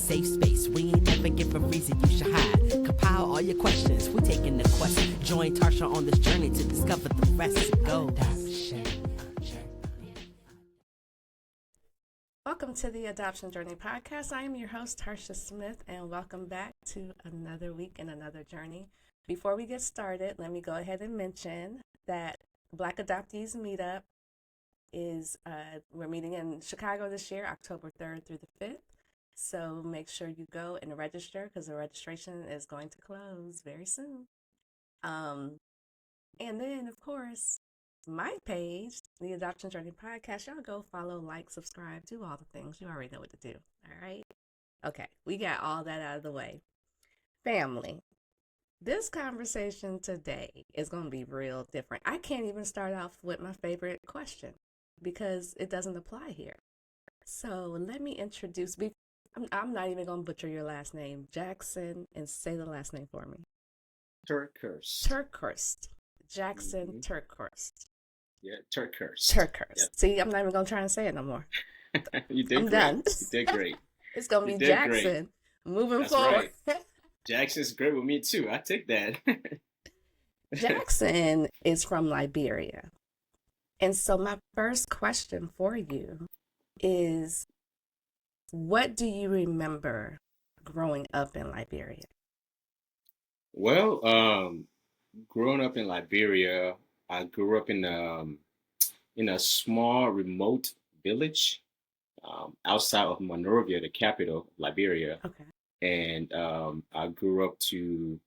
safe space. We ain't never give a reason you should hide. Compile all your questions, we taking the quest. Join Tarcia on this journey to discover the rest. Go. Welcome to the Adoption Journey Podcast. I am your host, Tarcia Smith, and welcome back to another week and another journey. Before we get started, let me go ahead and mention that Black Adoptees Meetup is, we're meeting in Chicago this year, October 3rd through the 5th. So make sure you go and register because the registration is going to close very soon. And then, of course, my page, the Adoption Journey Podcast, y'all go follow, like, subscribe, do all the things. You already know what to do. All right. Okay. We got all that out of the way. Family. This conversation today is going to be real different. I can't even start off with my favorite question because it doesn't apply here. So let me introduce, I'm not even going to butcher your last name, Jackson, and say the last name for me. Terkeurst. Jackson Terkeurst. Yeah, Terkeurst. Yep. See, I'm not even going to try and say it no more. You did I'm great. done. You did great. It's going to be Jackson. Great. Moving That's forward. Right. Jackson's great with me too. I take that. Jackson is from Liberia. And so my first question for you is, what do you remember growing up in Liberia? Well, growing up in Liberia, I grew up in a small remote village outside of Monrovia, the capital of Liberia. Okay. And I grew up to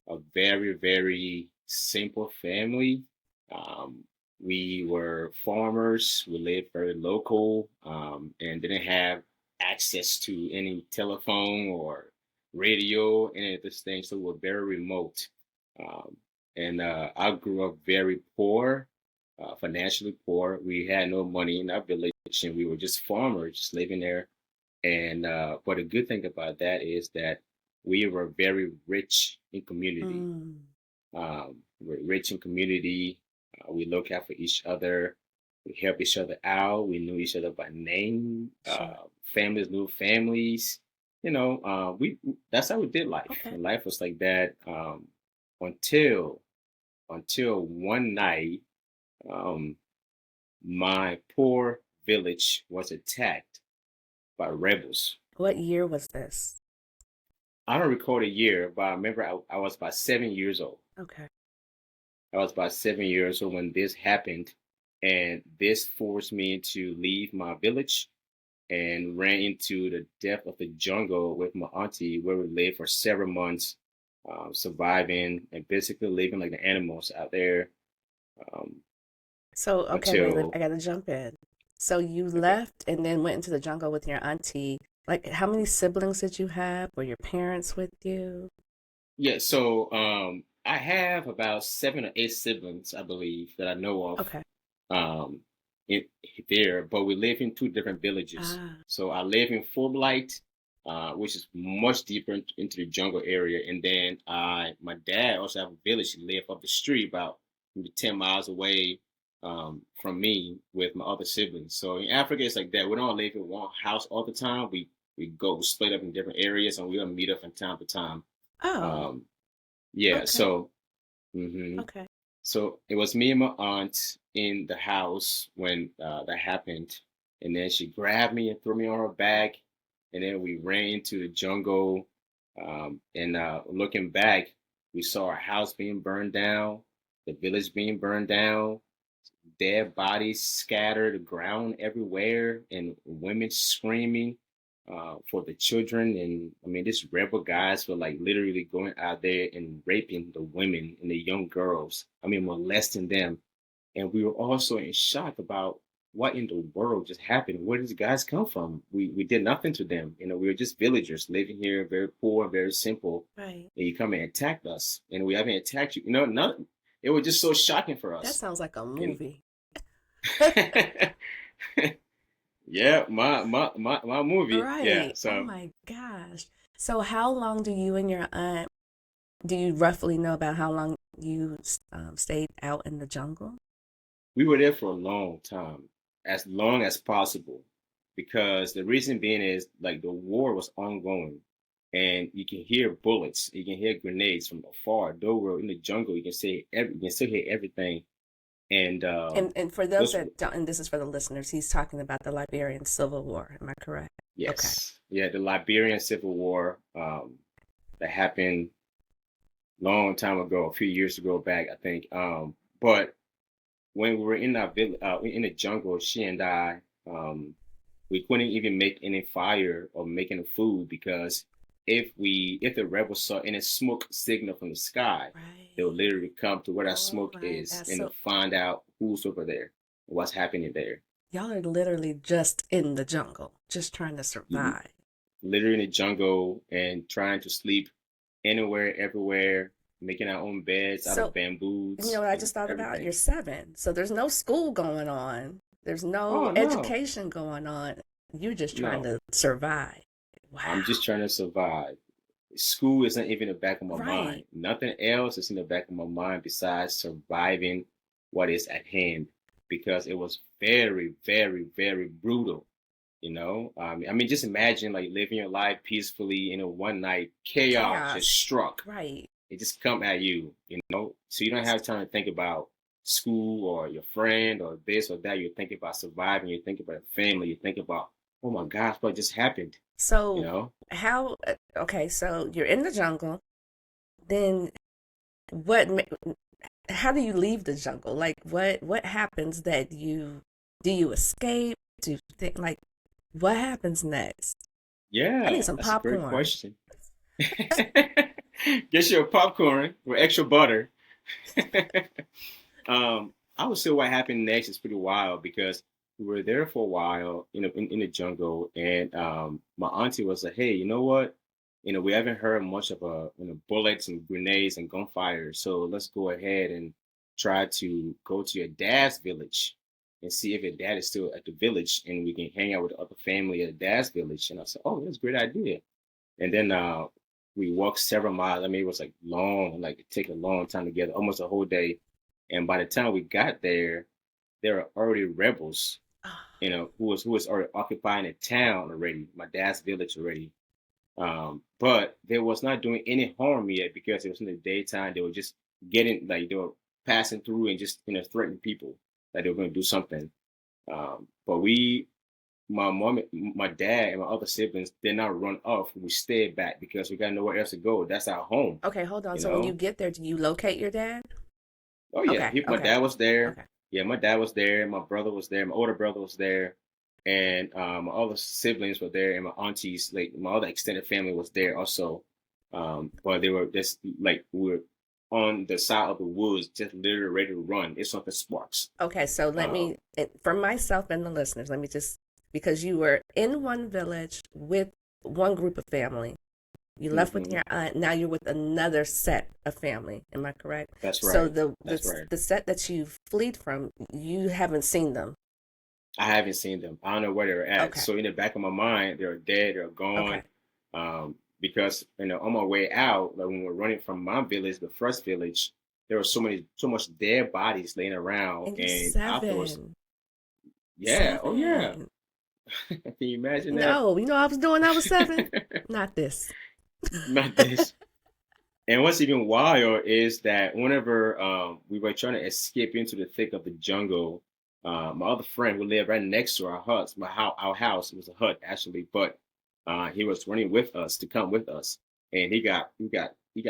a very, very simple family. We were farmers. We lived very local and didn't have access to any telephone or radio, any of these things. So we were very remote. And I grew up very poor, financially poor. We had no money in our village and we were just farmers, just living there. And but the good thing about that is that we were very rich in community. We're rich in community. We look out for each other. We help each other out. We knew each other by name. Families knew families. You know, that's how we did life. Okay. And life was like that until one night, my poor village was attacked by rebels. What year was this? I don't recall the year, but I remember I was about 7 years old. Okay. I was about 7 years old when this happened, and this forced me to leave my village and ran into the depth of the jungle with my auntie, where we lived for several months, surviving and basically living like the animals out there. So, okay, wait, I got to jump in. So you left and then went into the jungle with your auntie. Like, how many siblings did you have? Were your parents with you? Yeah, so I have about 7 or 8 siblings, I believe, that I know of. Okay. In there, but we live in 2 different villages. So I live in Fulblight, which is much deeper into the jungle area, and then my dad also have a village. He lived up the street about maybe 10 miles away from me with my other siblings. So in Africa, it's like that. We don't live in one house all the time. We go split up in different areas, and we'll meet up from time to time. Oh. Yeah. Okay. So. Okay. So it was me and my aunt in the house when that happened, and then she grabbed me and threw me on her back, and then we ran into the jungle. And looking back, we saw our house being burned down, the village being burned down, dead bodies scattered, the ground everywhere, and women screaming for the children. And I mean, these rebel guys were like literally going out there and raping the women and the young girls. I mean, molesting them. And we were also in shock about what in the world just happened. Where did these guys come from? We did nothing to them. You know, we were just villagers living here, very poor, very simple. Right. And you come and attacked us, and we haven't attacked you. You know, nothing. It was just so shocking for us. That sounds like a movie. Yeah, my movie. Right. Yeah. So. Oh my gosh. So how long do you and your aunt, do you roughly know about how long you stayed out in the jungle? We were there for a long time, as long as possible. because the reason being is like the war was ongoing, and you can hear bullets, you can hear grenades from afar. Though we're in the jungle, you can still hear everything. And And for those those that don't, and this is for the listeners, he's talking about the Liberian Civil War. Am I correct? Okay. Yes, yeah, the Liberian Civil War that happened long time ago, a few years ago back, I think. But when we were in that in the jungle, she and I, we couldn't even make any fire or make any food because if the rebels saw any smoke signal from the sky, they would Right. literally come to where that Oh smoke my, is that's and to so. find out who's over there, what's happening there. Y'all are literally just in the jungle, just trying to L- survive. Literally in the jungle and trying to sleep anywhere, everywhere, making our own beds out of So, you know bamboos what I and just thought about? everything. You're 7. So there's no school going on. There's no Oh no, education going on. You're just trying no. to survive. I'm Wow. just trying to survive. School isn't even in the back of my Right. mind. Nothing else is in the back of my mind besides surviving what is at hand because it was very, very, very brutal. I mean, just imagine like living your life peacefully. One night chaos just Chaos. struck. Right. It just come at you. So you don't have time to think about school or your friend or this or that. You think about surviving. You think about family. You think about, oh my gosh, what just happened? You So, know. okay, so you're in the jungle. Then what, how do you leave the jungle? Like, what happens that do you escape? Do you think, like, what happens next? I need Yeah, some that's a great popcorn. question. Get your popcorn with extra butter. I would say what happened next is pretty wild because we were there for a while, in the jungle, and my auntie was like, "Hey, you know what? We haven't heard much of bullets and grenades and gunfire, so let's go ahead and try to go to your dad's village and see if your dad is still at the village, and we can hang out with the other family at dad's village." And I said, "Oh, that's a great idea." And then we walked several miles. I mean, it was like long, like it took a long time to get, almost a whole day. And by the time we got there, there were already rebels, who was already occupying the town already, my dad's village already. But they was not doing any harm yet because it was in the daytime. They were just getting like they were passing through and just threatening people that they were going to do something. But my mom, my dad, and my other siblings did not run off. We stayed back because we got nowhere else to go. That's our home, Okay, hold on. you So when you know. get there, do you locate your dad? Oh yeah, Okay, my okay, dad was there. okay. Yeah, my dad was there. My brother was there. My older brother was there, and my other siblings were there, and my aunties, like my other extended family, was there also. But they were just like we were on the side of the woods, just literally ready to run. It's something sparks. Okay, so let Um, me, for myself and the listeners, let me just, because you were in one village with one group of family, you left with mhm. your aunt, now you're with another set of family. Am I correct? That's So right. the That's right. the set that you fled from, you haven't seen them. I haven't seen them. I don't know where they're at. Okay, So in the back of my mind, they're dead, they're okay, gone. Because on my way out, like when we're running from my village, the first village, there were so much dead bodies laying around. and you're And afterwards, seven, yeah, oh yeah. seven. Can you imagine that? No, you know what I was doing. I was 7. Not this. Not this. And what's even wilder is that whenever we were trying to escape into the thick of the jungle, my other friend who lived right next to our hut, our house, it was a hut actually, but he was running with us to come with us, and he got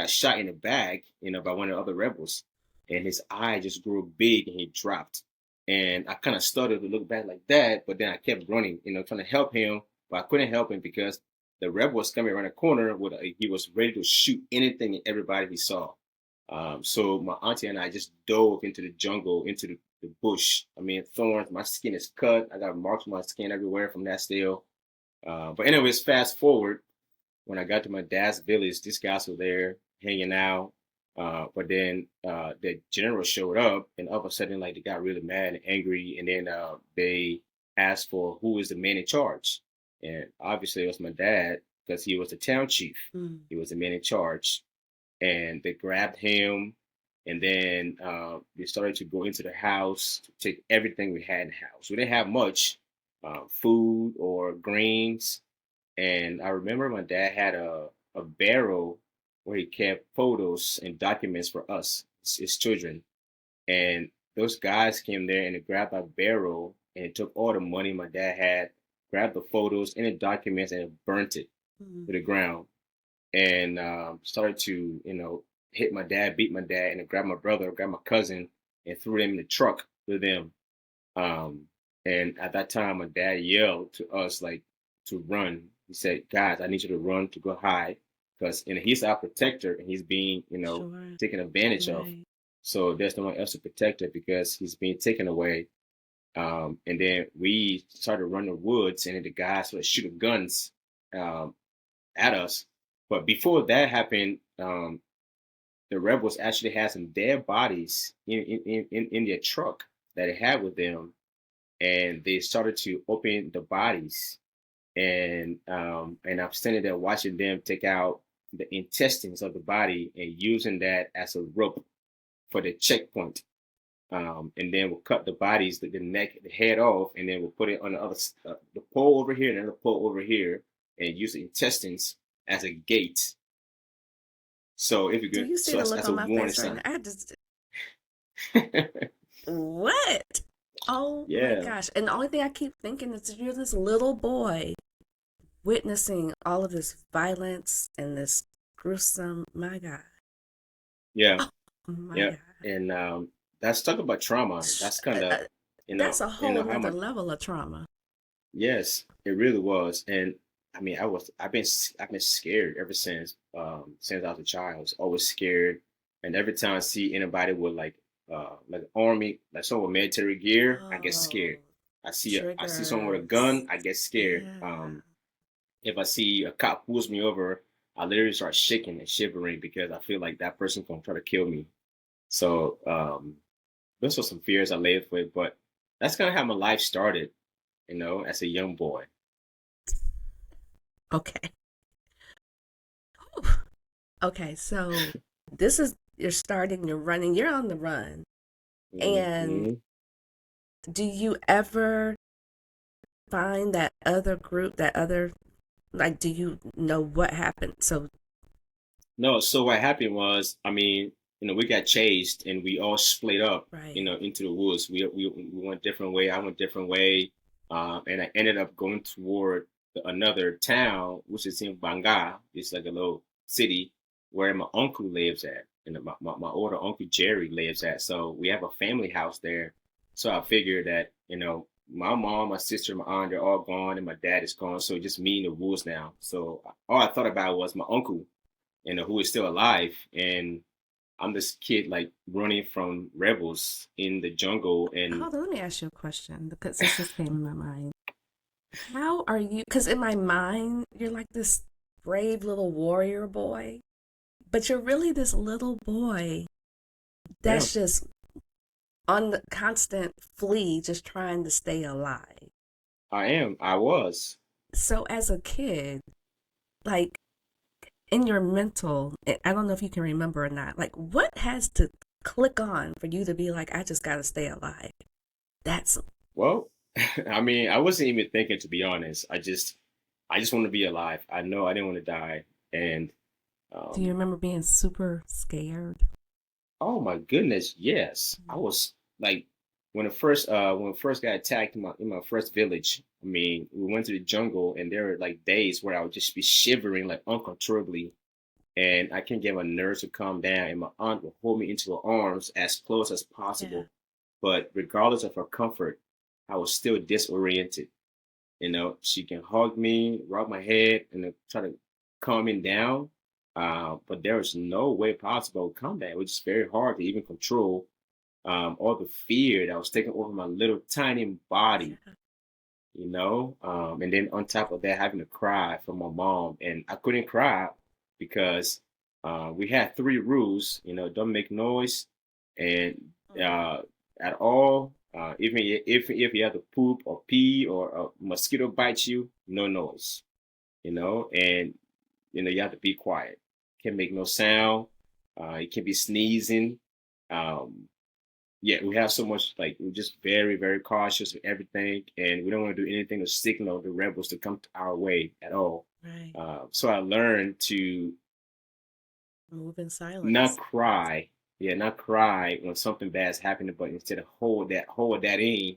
shot in the back, by one of the other rebels, and his eye just grew big and he dropped. And I kind of started to look back like that, but then I kept running, trying to help him, but I couldn't help him because the rebel was coming around the corner he was ready to shoot anything and everybody he saw. So my auntie and I just dove into the jungle, into the bush. I mean, thorns. My skin is cut. I got marks on my skin everywhere from that still. But anyways, fast forward when I got to my dad's village, these guys were there hanging out. But then the general showed up, and all of a sudden, like they got really mad and angry, and then they asked for who is the man in charge, and obviously it was my dad because he was the town chief. Mm. He was the man in charge, and they grabbed him, and then they started to go into the house to take everything we had in the house. We didn't have much, food or greens. And I remember my dad had a barrel where he kept photos and documents for us, his children. And those guys came there and they grabbed our barrel and it took all the money my dad had, grabbed the photos and the documents and burnt it Mm. to the ground. And started to, hit my dad, beat my dad, and then grab my brother, grab my cousin, and threw them in the truck with them. Um, and at that time, my dad yelled to us like to run. He said, "Guys, I need you to run to go hide, because he's our protector, and he's being, Sure. taken advantage of. Right. So there's no one else to protect her because he's being taken away." And then we started running the woods, and then the guys started shooting guns um, at us. But before that happened, the rebels actually had some dead bodies in their truck that they had with them, and they started to open the bodies, and I'm standing there watching them take out the intestines of the body and using that as a rope for the checkpoint. And then we'll cut the bodies, the neck, the head off, and then we'll put it on the pole over here and the pole over here, and use the intestines as a gate. So if you Do could, you see so the as look a on my warning face right now? sign. I just what? Oh my Yeah, gosh! And the only thing I keep thinking is you're this little boy witnessing all of this violence and this gruesome. My God. yeah, Oh my yeah. God. And that's talk about trauma. Sh- That's kind of, That's a whole how nother my level of trauma. yes, it really was. And I mean, I've been scared ever since I was a child. I was always scared, and every time I see anybody with like army, like someone with military gear, I get Oh, scared. I see someone with a triggers. gun, I get scared. Yeah. If I see a cop pulls me over, I literally start shaking and shivering because I feel like that person gonna try to kill me. So those were some fears I lived with, but that's kind of how my life started, as a young boy. Okay. Okay, so this is you're starting, you're running, you're on the run. And Hmm. do you ever find that other group, that other, like, do you know what happened? So, No, so what happened was, I mean, we got chased and we all split up, right. into the woods. We went different way. I went different way, and I ended up going toward another town, which is in Banga. It's like a little city where my uncle lives at, and my older uncle Jerry lives at. So we have a family house there. So I figured that, my mom, my sister, my aunt, they're all gone, and my dad is gone. So just me in the woods now. So all I thought about was my uncle, who is still alive. And I'm this kid like running from rebels in the jungle. And Hold on, let me ask you a question because this just came in my mind. How are you? Because in my mind, you're like this brave little warrior boy, but you're really this little boy yeah, that's just on the constant flee, just trying to stay alive. I was. So as a kid, like in your mental, I don't know if you can remember or not, like what has to click on for you to be like, I just gotta stay alive? That's, Well, I mean, I wasn't even thinking, to be honest. I just want to be alive. I know I didn't want to die. And do you um, remember being super scared? oh my goodness, yes, I was like when I first got attacked in my first village. I mean, we went to the jungle, and there were like days where I would just be shivering like uncontrollably, and I can't get my nerves to calm down. And my aunt would hold me into her arms as close as Yeah. possible. But regardless of her comfort, I was still disoriented. She can hug me, rub my head, and then try to calm me down. But there was no way possible to calm down. It was just very hard to even control all the fear that was taking over my little tiny body, Yeah. and then on top of that, having to cry for my mom. And I couldn't cry because we had three rules, don't make noise, and Mm. uh, at all, even if you have to poop or pee or a mosquito bites you, no noise, and you have to be quiet. Can't make no sound. You can't be sneezing. Um, yeah, we have so much, like, we're just very, very cautious with everything, and we don't want to do anything to signal the rebels to come our way at all. Right. So I learned to Move in not silence. cry, yeah, not cry when something bad's happening, but instead of hold that in.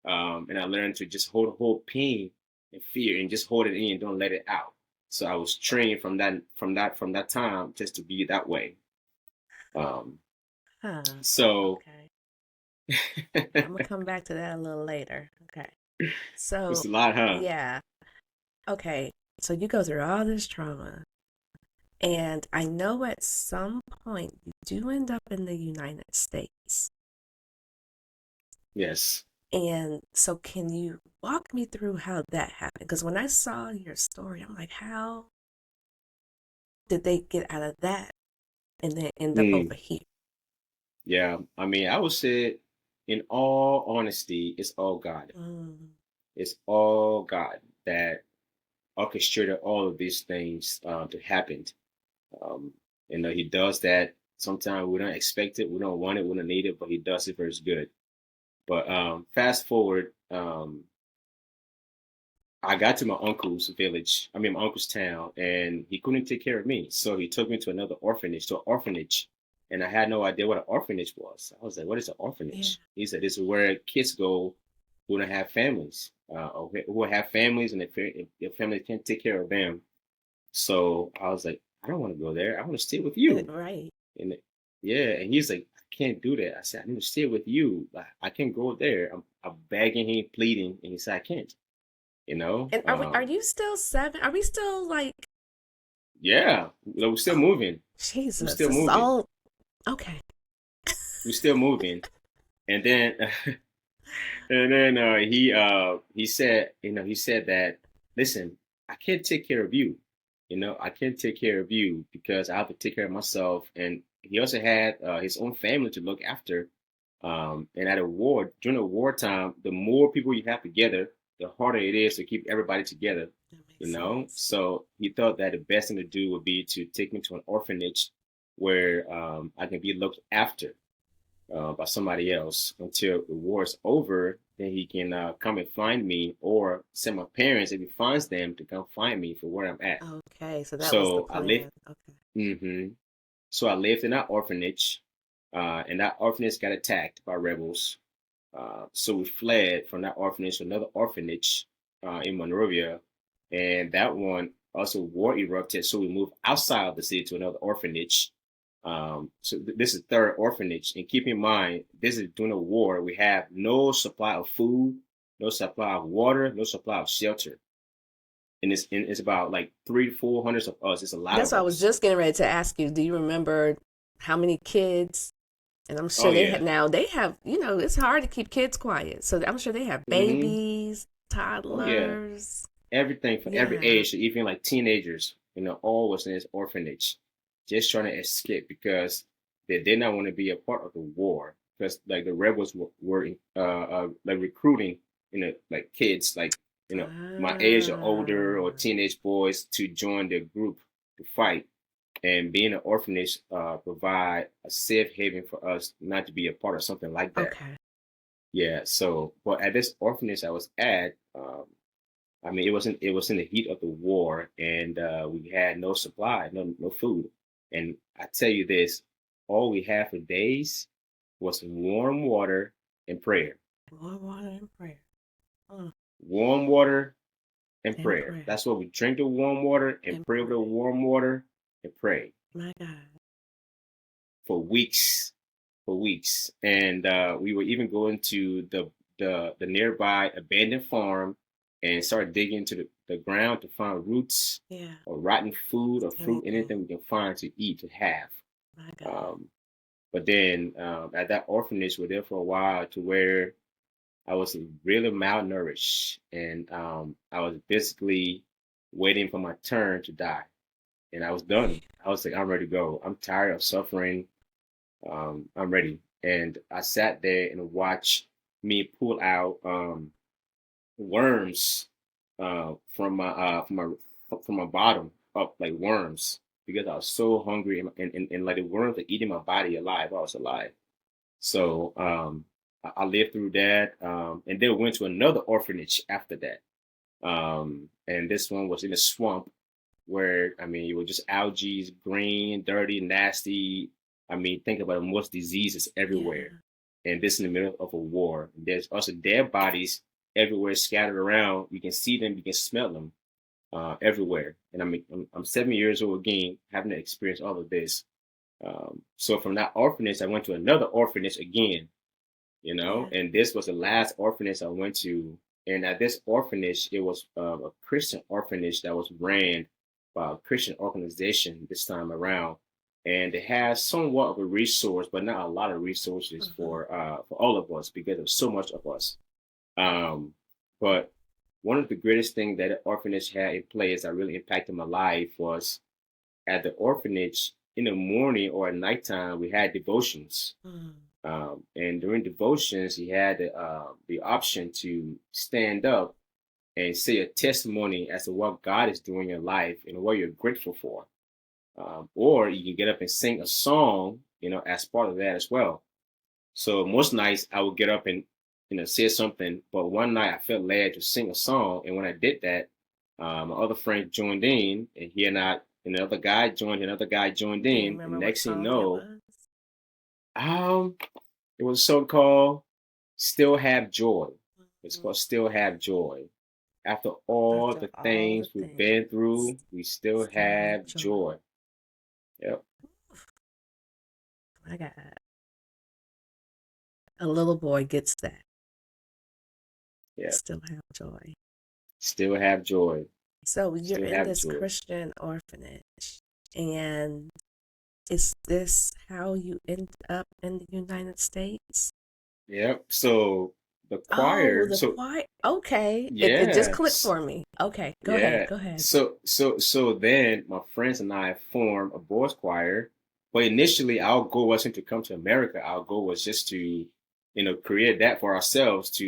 And I learned to just hold pain and fear and just hold it in, don't let it out. So I was trained from that time just to be that way. Um, Huh. so Okay. I'm gonna it's come back to that a little later. Okay. So, a lot, huh? yeah. Okay. So you go through all this trauma, and I know at some point you do end up in the United States. Yes. And so, can you walk me through how that happened? Because when I saw your story, I'm like, how did they get out of that and then end up Mm, over here? yeah. I mean, I would say, in all honesty, it's all God. Mm, It's all God that orchestrated all of these things to happen. Um, He does that. Sometimes we don't expect it, we don't want it, we don't need it, but He does it for His good. But fast forward, I got to my uncle's village. I mean, my uncle's town, and he couldn't take care of me, so he took me to another orphanage, and I had no idea what an orphanage was. I was like, "What is an yeah. orphanage?" He said, "This is where kids go who don't have families, or who have families, and if family can't take care of them." So I was like, "I don't want to go there. I want to stay with you." Right. And yeah, and he's like, "I can't do that." I said, "I need to stay with you. I can't go there." I'm begging him, pleading, and he said, "I can't." You know, And are you still 7? Are we still like, yeah, we're still oh, moving. We're Jesus, still this is moving. all okay. We're still moving. And then, he said, he said that, listen, I can't take care of you. I can't take care of you because I have to take care of myself. And he also had his own family to look after. And at a war, during a wartime, the more people you have together, the harder it is to keep everybody together. That makes sense. So he thought that the best thing to do would be to take me to an orphanage where I can be looked after by somebody else until the war is over. Then he can come and find me, or send my parents if he finds them to come find me for where I'm at. Okay, so that was the So I lived. plan. Okay. hmm So I lived in that orphanage, and that orphanage got attacked by rebels. So we fled from that orphanage to another orphanage in Monrovia, and that one also war erupted. So we moved outside of the city to another orphanage. This is third orphanage, and keep in mind this is during a war. We have no supply of food, no supply of water, no supply of shelter, and it's about like 300 to 400 of us. It's a lot That's of what I was us. just getting ready to ask you. Do you remember how many kids? And I'm Oh sure yeah. they have, it's hard to keep kids quiet. So I'm sure they have hmm babies, Oh yeah. toddlers. Everything for every Yeah. age, even like teenagers, all was in this orphanage, just trying to escape because they did not want to be a part of the war. Because like the rebels were like recruiting, like kids, like my age or older, or Ah, teenage boys to join their group to fight. And being an orphanage provide a safe haven for us not to be a part of something like that. okay. Yeah. So, but at this orphanage I was at, I mean, it was in the heat of the war, and we had no supply, no food. And I tell you this, all we had for days was warm water and prayer. More water and prayer. Mm, Warm water and and prayer. prayer. That's what we drink, the warm water, and And pray over the pray. warm water and pray My God. for weeks, for weeks. And we were even going to the nearby abandoned farm and start digging into the ground to find roots Yeah. or rotten food or fruit, Anything. anything we can find to eat, to have. My God. Um, but then at that orphanage, we were there for a while to where I was really malnourished, and I was basically waiting for my turn to die. And I was done. I was like, I'm ready to go. I'm tired of suffering. I'm ready. And I sat there and watched me pull out worms from my bottom up, like worms, because I was so hungry, and like the worms are eating my body alive. I was alive. So I lived through that, and then went to another orphanage after that. And this one was in a swamp where, I mean, it was just algae, green, dirty, nasty. I mean, think about it, most diseases everywhere. Yeah. And this in the middle of a war. There's also dead bodies everywhere scattered around. You can see them, you can smell them everywhere. And I mean, I'm 7 years old again, having to experience all of this. So from that orphanage, I went to another orphanage again, Yeah. and this was the last orphanage I went to. And at this orphanage, it was a Christian orphanage that was ran by a Christian organization this time around. And it has somewhat of a resource, but not a lot of resources Mhm. for all of us because there's so much of us. Um, but one of the greatest things that the orphanage had in place that really impacted my life was at the orphanage in the morning or at nighttime, we had devotions. Mm. And during devotions, he had the option to stand up and say a testimony as to what God is doing in your life and what you're grateful for. Or you can get up and sing a song, as part of that as well. So most nights I would get up and say something, but one night I felt led to sing a song, and when I did that, my other friend joined in, and he and I, another guy joined Do you in, and remember what next thing you song it know, was? um, it was a song called "Still Have Joy." It's Mhm. called "Still Have Joy." After all After the all the things we've been things, through, we still still have have joy. joy. Yep. My God. A little boy gets that. Yep. Still have joy. Still have joy. So you're Still in have this joy. Christian orphanage, and is this how you end up in the United States? Yep. So the Oh, choir. the So choir. Okay. It just yeah, clicked for me. Okay, go ahead. yeah. Go ahead. So then my friends and I formed a boys choir. But initially, our goal wasn't to come to America. Our goal was just to, create that for ourselves to,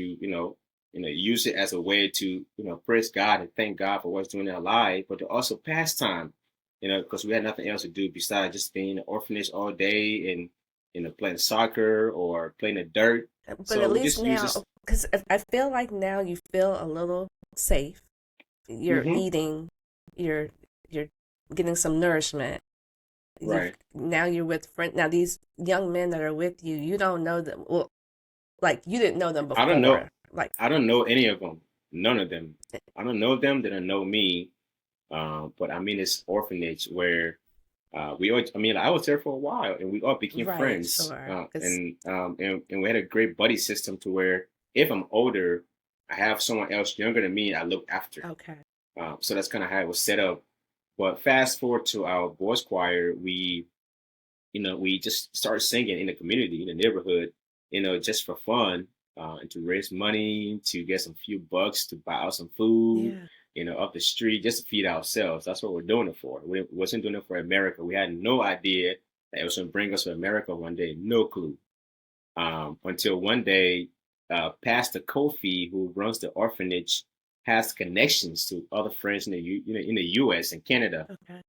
use it as a way to, praise God and thank God for what's doing in our life, but to also pass time, because we had nothing else to do besides just being in an orphanage all day and, playing soccer or playing the dirt. But at So we least just use now, this. because I feel like now you feel a little safe. You're Hmm. eating, you're you're getting some nourishment. You've Right. now you're with friend. Now these young men that are with you, you don't know them. Well, like you didn't know them I don't know. before. Like, I don't know any of them. None of them. I don't know them. They don't know me. But I'm in this orphanage where we all, I mean, I was there for a while and we all became right, friends. sure. Cause And we had a great buddy system to where if I'm older, I have someone else younger than me I look after. okay, So that's kind of how it was set up. But fast forward to our boys choir, we just started singing in the community, in the neighborhood, just for fun, and to raise money, to get some few bucks to buy out some food, yeah, up the street, just to feed ourselves. That's what we're doing it for. We wasn't doing it for America. We had no idea that it was going to bring us to America one day. No clue. Until one day, Pastor Kofi, who runs the orphanage, has connections to other friends in the in the U.S. and Canada, okay,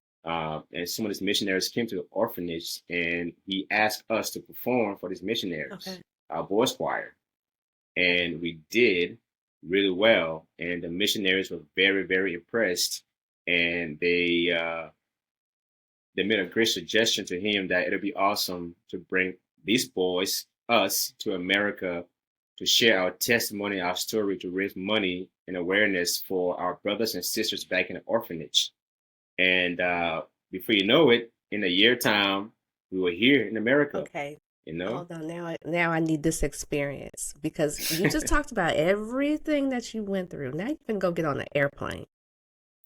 and some of these missionaries came to the orphanage and he asked us to perform for these missionaries, okay. our boys choir. And we did really well. And the missionaries were very, very impressed. And they made a great suggestion to him that it'd be awesome to bring these boys, us, to America to share our testimony, our story, to raise money and awareness for our brothers and sisters back in the orphanage. And before you know it, in a year time, we were here in America, Okay. you know? Hold on. Now I need this experience because you just talked about everything that you went through. Now you can go get on an airplane.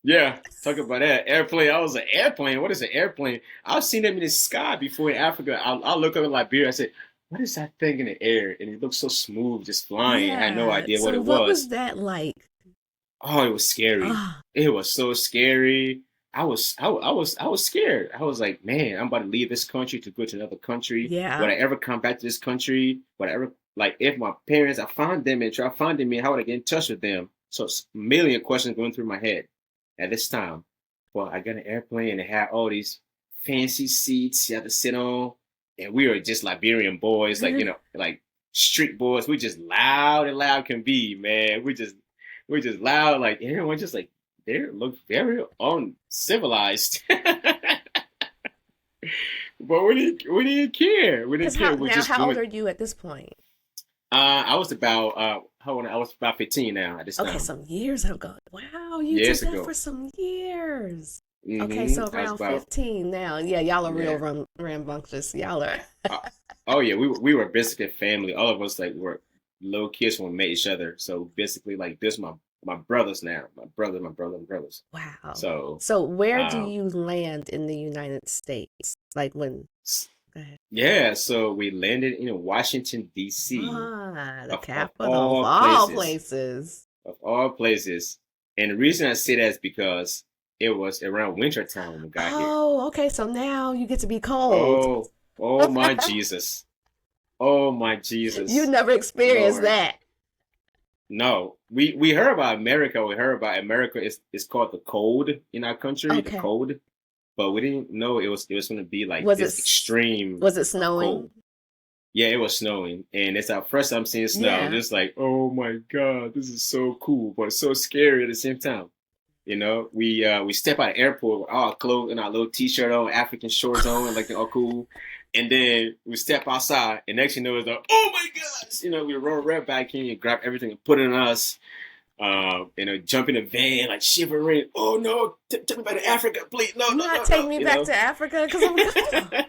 Yeah, talk about that. Airplane. I was an airplane. What is an airplane? I've seen them in the sky before in Africa. I'll look up in Liberia. I said, what is that thing in the air? And it looked so smooth, just flying. I had no Yeah. idea what So it what was was. that like? Oh, it was scary. Ah, It was so scary. I was scared. I was like, man, I'm about to leave this country to go to another country. Would yeah. I ever come back to this country? Would I ever like if my parents I found them and try finding me, how would I get in touch with them? So it's a million questions going through my head at this time. Well, I got an airplane and it had all these fancy seats you had to sit on. and we were just Liberian boys, like like street boys. We just loud and loud can be, man. We're just loud, like everyone just like they look very uncivilized. But we didn't care. We didn't care. How old are you at this point? I was about I was about 15 now at this time. Okay, some years ago. Wow, you Years did that ago. for some years. Mm-hmm. Okay, so around 15 now. Yeah, y'all are real rambunctious. Y'all are. Oh yeah, we were basically family. All of us like were little kids when we met each other. So basically, like this, my brothers now. My brothers. Wow. So where do you land in the United States? Like when? Go ahead. Yeah, so we landed in Washington D.C. The capital of all places. Of all places, and the reason I say that is because it was around winter time when we got here. Oh, okay. So now you get to be cold. Oh my Jesus. Oh my Jesus. You never experienced Lord. that. No. We heard about America. We heard about America. It's called the cold in our country, Okay. the cold. But we didn't know it was going to be like extreme. Was it snowing? Cold. Yeah, it was snowing. And it's our first time seeing snow. Yeah. Just like, oh my God, this is so cool, but it's so scary at the same time. You know, we step out of the airport with all our clothes and our little t-shirt on, African shorts on, like all cool. And then we step outside, and next you know it's like, oh my gosh, you know, we roll right back in and grab everything and put it on us. You know, jump in the van, like shivering. Oh no, take me back to Africa, please. No, take me back to Africa because I'm cold.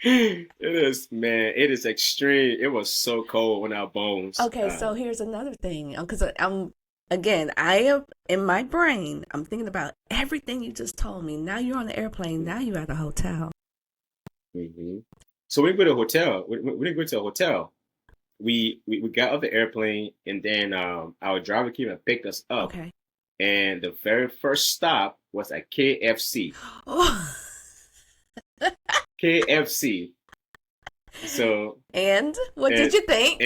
It is, man. It is extreme. It was so cold on our bones. Okay, so here's another thing, because I am in my brain. I'm thinking about everything you just told me. Now you're on the airplane. Now you're at a hotel. Mm-hmm. So we went to a hotel. We didn't go to a hotel. We got off the airplane, and then our driver came and picked us up. Okay. And the very first stop was at KFC. Oh. KFC. So. And what did you think?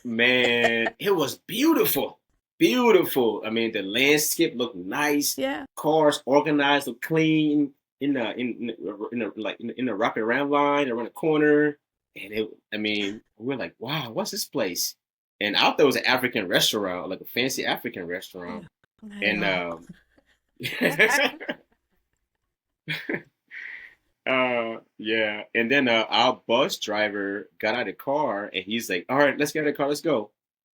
Man, it was beautiful. Beautiful. I mean, the landscape looked nice. Yeah. Cars organized, looked clean. In the rapid around line around the corner, and we're like, wow, what's this place? And I thought it was an African restaurant, like a fancy African restaurant. Yeah. And yeah, and then our bus driver got out of the car, and he's like, all right, let's get out of the car, let's go.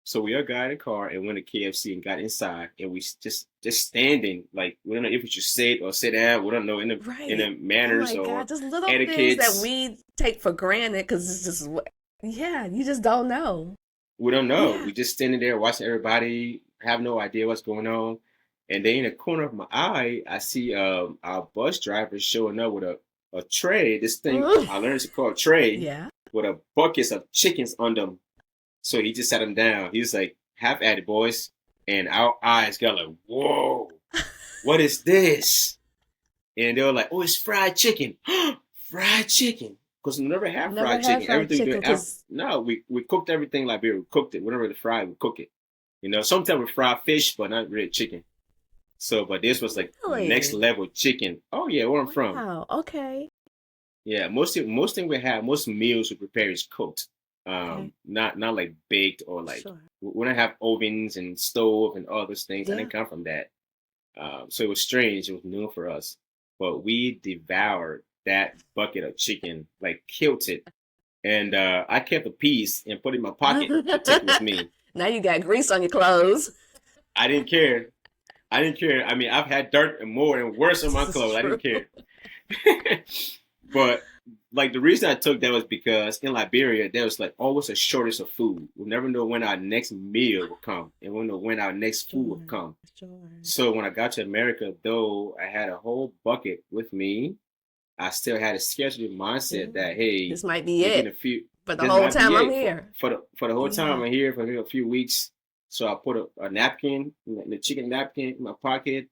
So we all got out of the car and went to KFC and got inside, and we just standing, like we don't know if we should sit or sit down. We don't know in the manners or just little etiquettes things that we take for granted because it's just you just don't know. We don't know. Yeah. We just standing there watching everybody, have no idea what's going on, and then in the corner of my eye, I see our bus driver showing up with a tray. This thing I learned to call a tray. Yeah. With a buckets of chickens on them. So he just sat them down. He was like, have at it, boys. And our eyes got like, whoa, what is this? And they were like, oh, it's fried chicken. Fried chicken. Because we never have fried chicken. Everything no, we cooked everything like we cooked it. Whenever the fry, we cook it. You know, sometimes we fry fish, but not really chicken. So, but this was like next level chicken. Oh yeah, where I'm from. Wow, okay. Yeah, most meals we prepare is cooked. Not like baked or like we don't have ovens and stove and all those things. I didn't come from that. So it was strange. It was new for us, but we devoured that bucket of chicken, like killed it. And I kept a piece and put it in my pocket to take with me. Now you got grease on your clothes. I didn't care. I mean, I've had dirt and more and worse on my clothes. I didn't care. But like the reason I took that was because in Liberia there was like always a shortage of food. We'll never know when our next meal will come, and we'll know when our next food will come. Sure. So when I got to America, though I had a whole bucket with me, I still had a scheduled mindset that hey, this might be it. But the whole time I'm here. For the whole time I'm here for a few weeks. So I put a napkin, the chicken napkin in my pocket.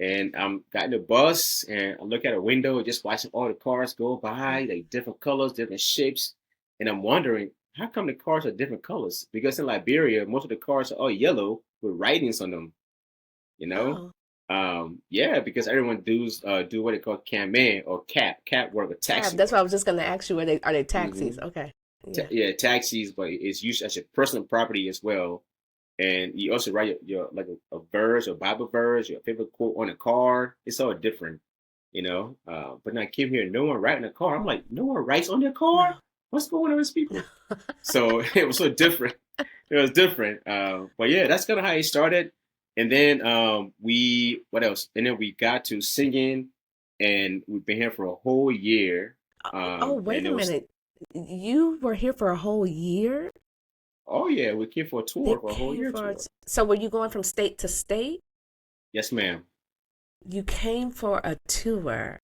And I'm got in the bus and I look at a window, just watching all the cars go by, like different colors, different shapes. And I'm wondering, how come the cars are different colors? Because in Liberia, most of the cars are all yellow with writings on them, you know? Yeah, because everyone do what they call campaign or cap work or taxi That's what I work. was just gonna ask you. Are they taxis? Hmm Okay. Yeah. Yeah, taxis, but it's used as your personal property as well. And you also write your like a verse or Bible verse, your favorite quote on a car. It's all different, you know. But now I came here, no one writing a car. I'm like, no one writes on their car. No. What's going on with these people? So it was so different. It was different. But yeah, that's kind of how it started. And then we what else? And then we got to singing, and we've been here for a whole year. Oh, wait And a it was minute. You were here for a whole year? oh yeah, we came for a They tour for a whole came year for tour. it. So were you going from state to state? Yes, ma'am. You came for a tour.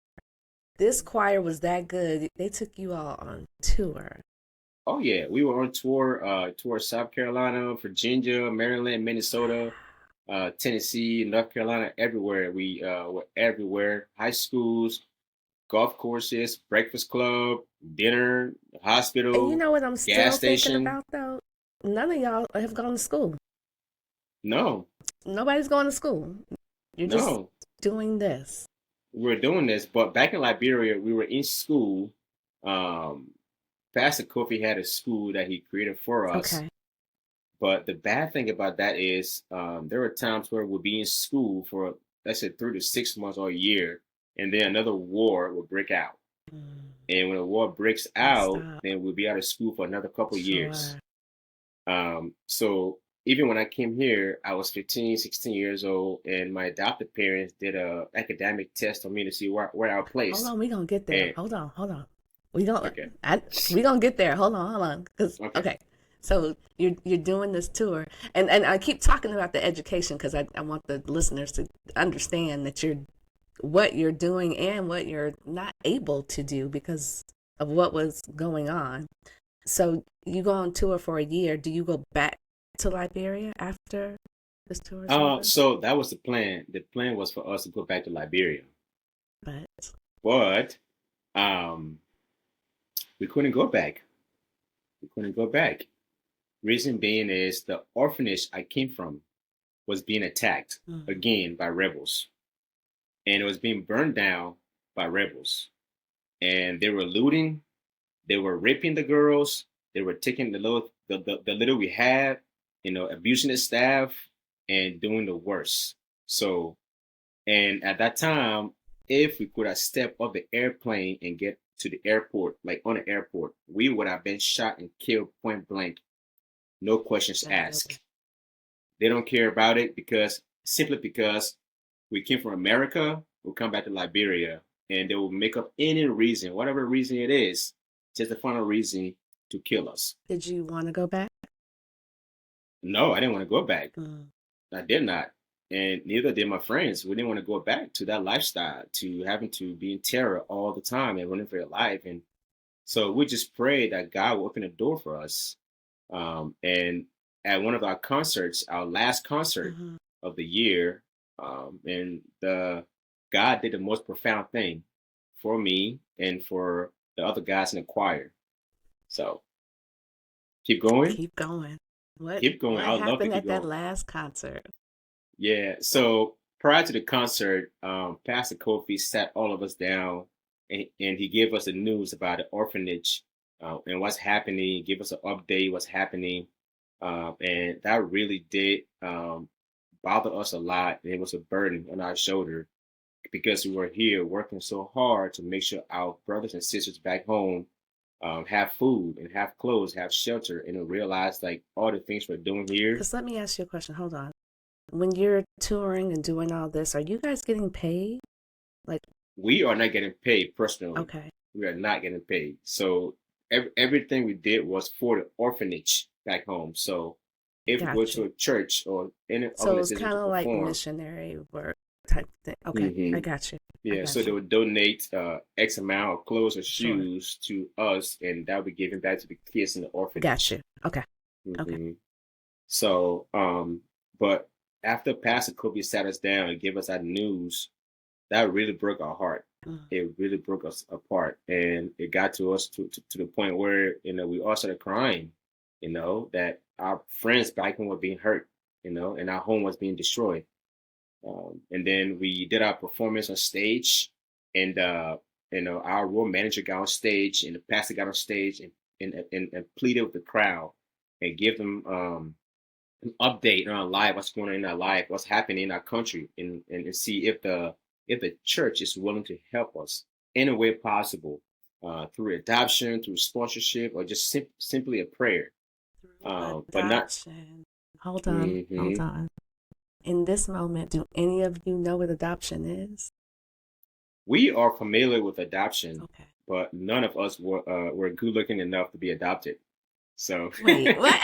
This choir was that good. They took you all on tour. Oh yeah, we were on tour, tour South Carolina, Virginia, Maryland, Minnesota, Tennessee, North Carolina, everywhere. We were everywhere. High schools, golf courses, breakfast club, dinner, And you hospital, know what I'm gas still thinking station. about though? None of y'all have gone to school. No, Nobody's going to school. You're just no, doing this. we were doing this. But back in Liberia, we were in school. Um, Pastor Kofi had a school that he created for us. Okay. But the bad thing about that is there were times where we'll be in school for, let's say, 3 to 6 months or a year, and then another war will break out. Mm, And when a war breaks gotta out, stop. then we'll be out of school for another couple of years. Sure. So even when I came here, I was 15, 16 years old, and my adopted parents did a academic test on me to see where I was Hold placed. on, we gonna get there. And Hold on. We gonna okay, we gonna get there. Hold on. Cause okay. okay. So you're doing this tour, and I keep talking about the education because I want the listeners to understand that you're what you're doing and what you're not able to do because of what was going on. So you go on tour for a year. Do you go back to Liberia after this tour is over? So that was the plan. The plan was for us to go back to Liberia, But but um, we couldn't go back. We couldn't go back. Reason being is the orphanage I came from was being attacked mm, again by rebels, and it was being burned down by rebels. And they were looting, they were raping the girls, they were taking the little we had, abusing the staff and doing the worst. So, and at that time, if we could have stepped off the airplane and get to the airport, like on the airport, we would have been shot and killed point blank, no questions definitely. asked. They don't care about it because simply because we came from America, we'll come back to Liberia and they will make up any reason, whatever reason it is, just the final reason to kill us. Did you want to go back? No, I didn't want to go back. Mm. I did not. And neither did my friends. We didn't want to go back to that lifestyle, to having to be in terror all the time and running for your life. And so we just prayed that God will open a door for us. And at one of our concerts, our last concert Mhm. of the year, and the God did the most profound thing for me and for the other guys in the choir. So keep going, Keep going. keep going. What I would love to happened keep at that going. last concert? Yeah. So prior to the concert, Pastor Kofi sat all of us down and he gave us the news about the orphanage and what's happening, give us an update, what's happening. And that really did bother us a lot. And it was a burden on our shoulder because we were here working so hard to make sure our brothers and sisters back home have food and have clothes, have shelter, and to realize like all the things we're doing here. Because let me ask you a question. Hold on. When you're touring and doing all this, are you guys getting paid? Like, We are not getting paid personally. okay, We are not getting paid. So everything we did was for the orphanage back home. So if we go got to you. a church or any So it's organization kind to of like perform, missionary work type thing. Okay, I hmm got you. I yeah, so got they you. would donate X amount of clothes or Sure. shoes to us, and that would be given back to the kids in the Got orphanage. you. Okay. Okay. hmm So, but after Pastor Kobe sat us down and gave us that news, that really broke our heart. Mm. It really broke us apart, and it got to us to the point where we all started crying. That our friends back home were being hurt, and our home was being destroyed. And then we did our performance on stage, and our room manager got on stage, and the pastor got on stage, and pleaded with the crowd and give them an update on our life, what's going on in our life, what's happening in our country, and see if the church is willing to help us in a way possible, through adoption, through sponsorship, or just simply a prayer. But not. Adoption. Hold on, hold Mhm. on. In this moment, do any of you know what adoption is? We are familiar with adoption, Okay. but none of us were good looking enough to be adopted. So, Wait, what?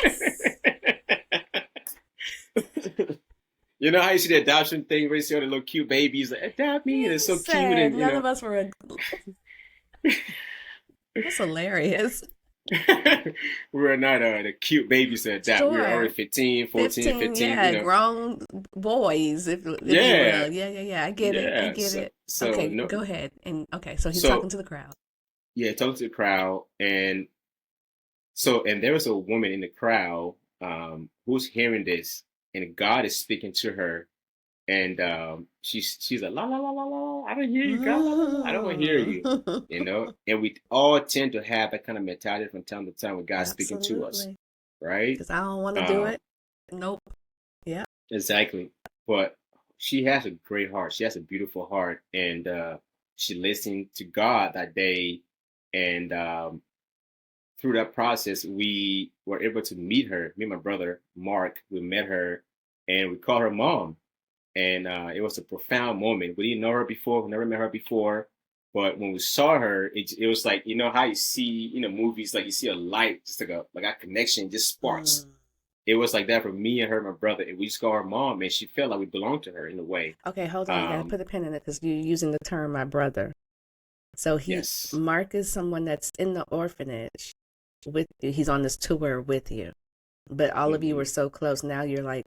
you know how you see the adoption thing where you see all the little cute babies like adopt me, and You it's so cute, said and none of us were. That's hilarious. we're not the cute babies to adopt. We were Sure. already 15, 14, 15, 15, yeah, grown boys, if you Yeah, will. Yeah. I get it. I yeah. get it. So Okay, no, go ahead. And okay, so he's talking so to the crowd. yeah, talking to the crowd, and there was a woman in the crowd, who's hearing this, and God is speaking to her, and she's like la la la la la. I don't hear you, God. La, la, la. I don't want to hear you. And we all tend to have that kind of mentality from time to time when God's speaking to us, Absolutely. right? Because I don't want to do Um, it. Nope. Yeah. exactly. But she has a great heart. She has a beautiful heart, and she listened to God that day, and through that process, we were able to meet her. Me and my brother Mark, we met her, and we called her mom. And it was a profound moment. We didn't know her before. We never met her before. But when we saw her, it was like, you know how you see movies, like you see a light, just like a connection, just sparks. Mm. It was like that for me and her, my brother, and we just called her mom, and she felt like we belonged to her in a way. Okay, hold on. You got to Um, put a pin in it because you're using the term "my brother." So yes, Mark is someone that's in the orphanage with you. He's on this tour with you, but all of you were hmm so close. Now you're like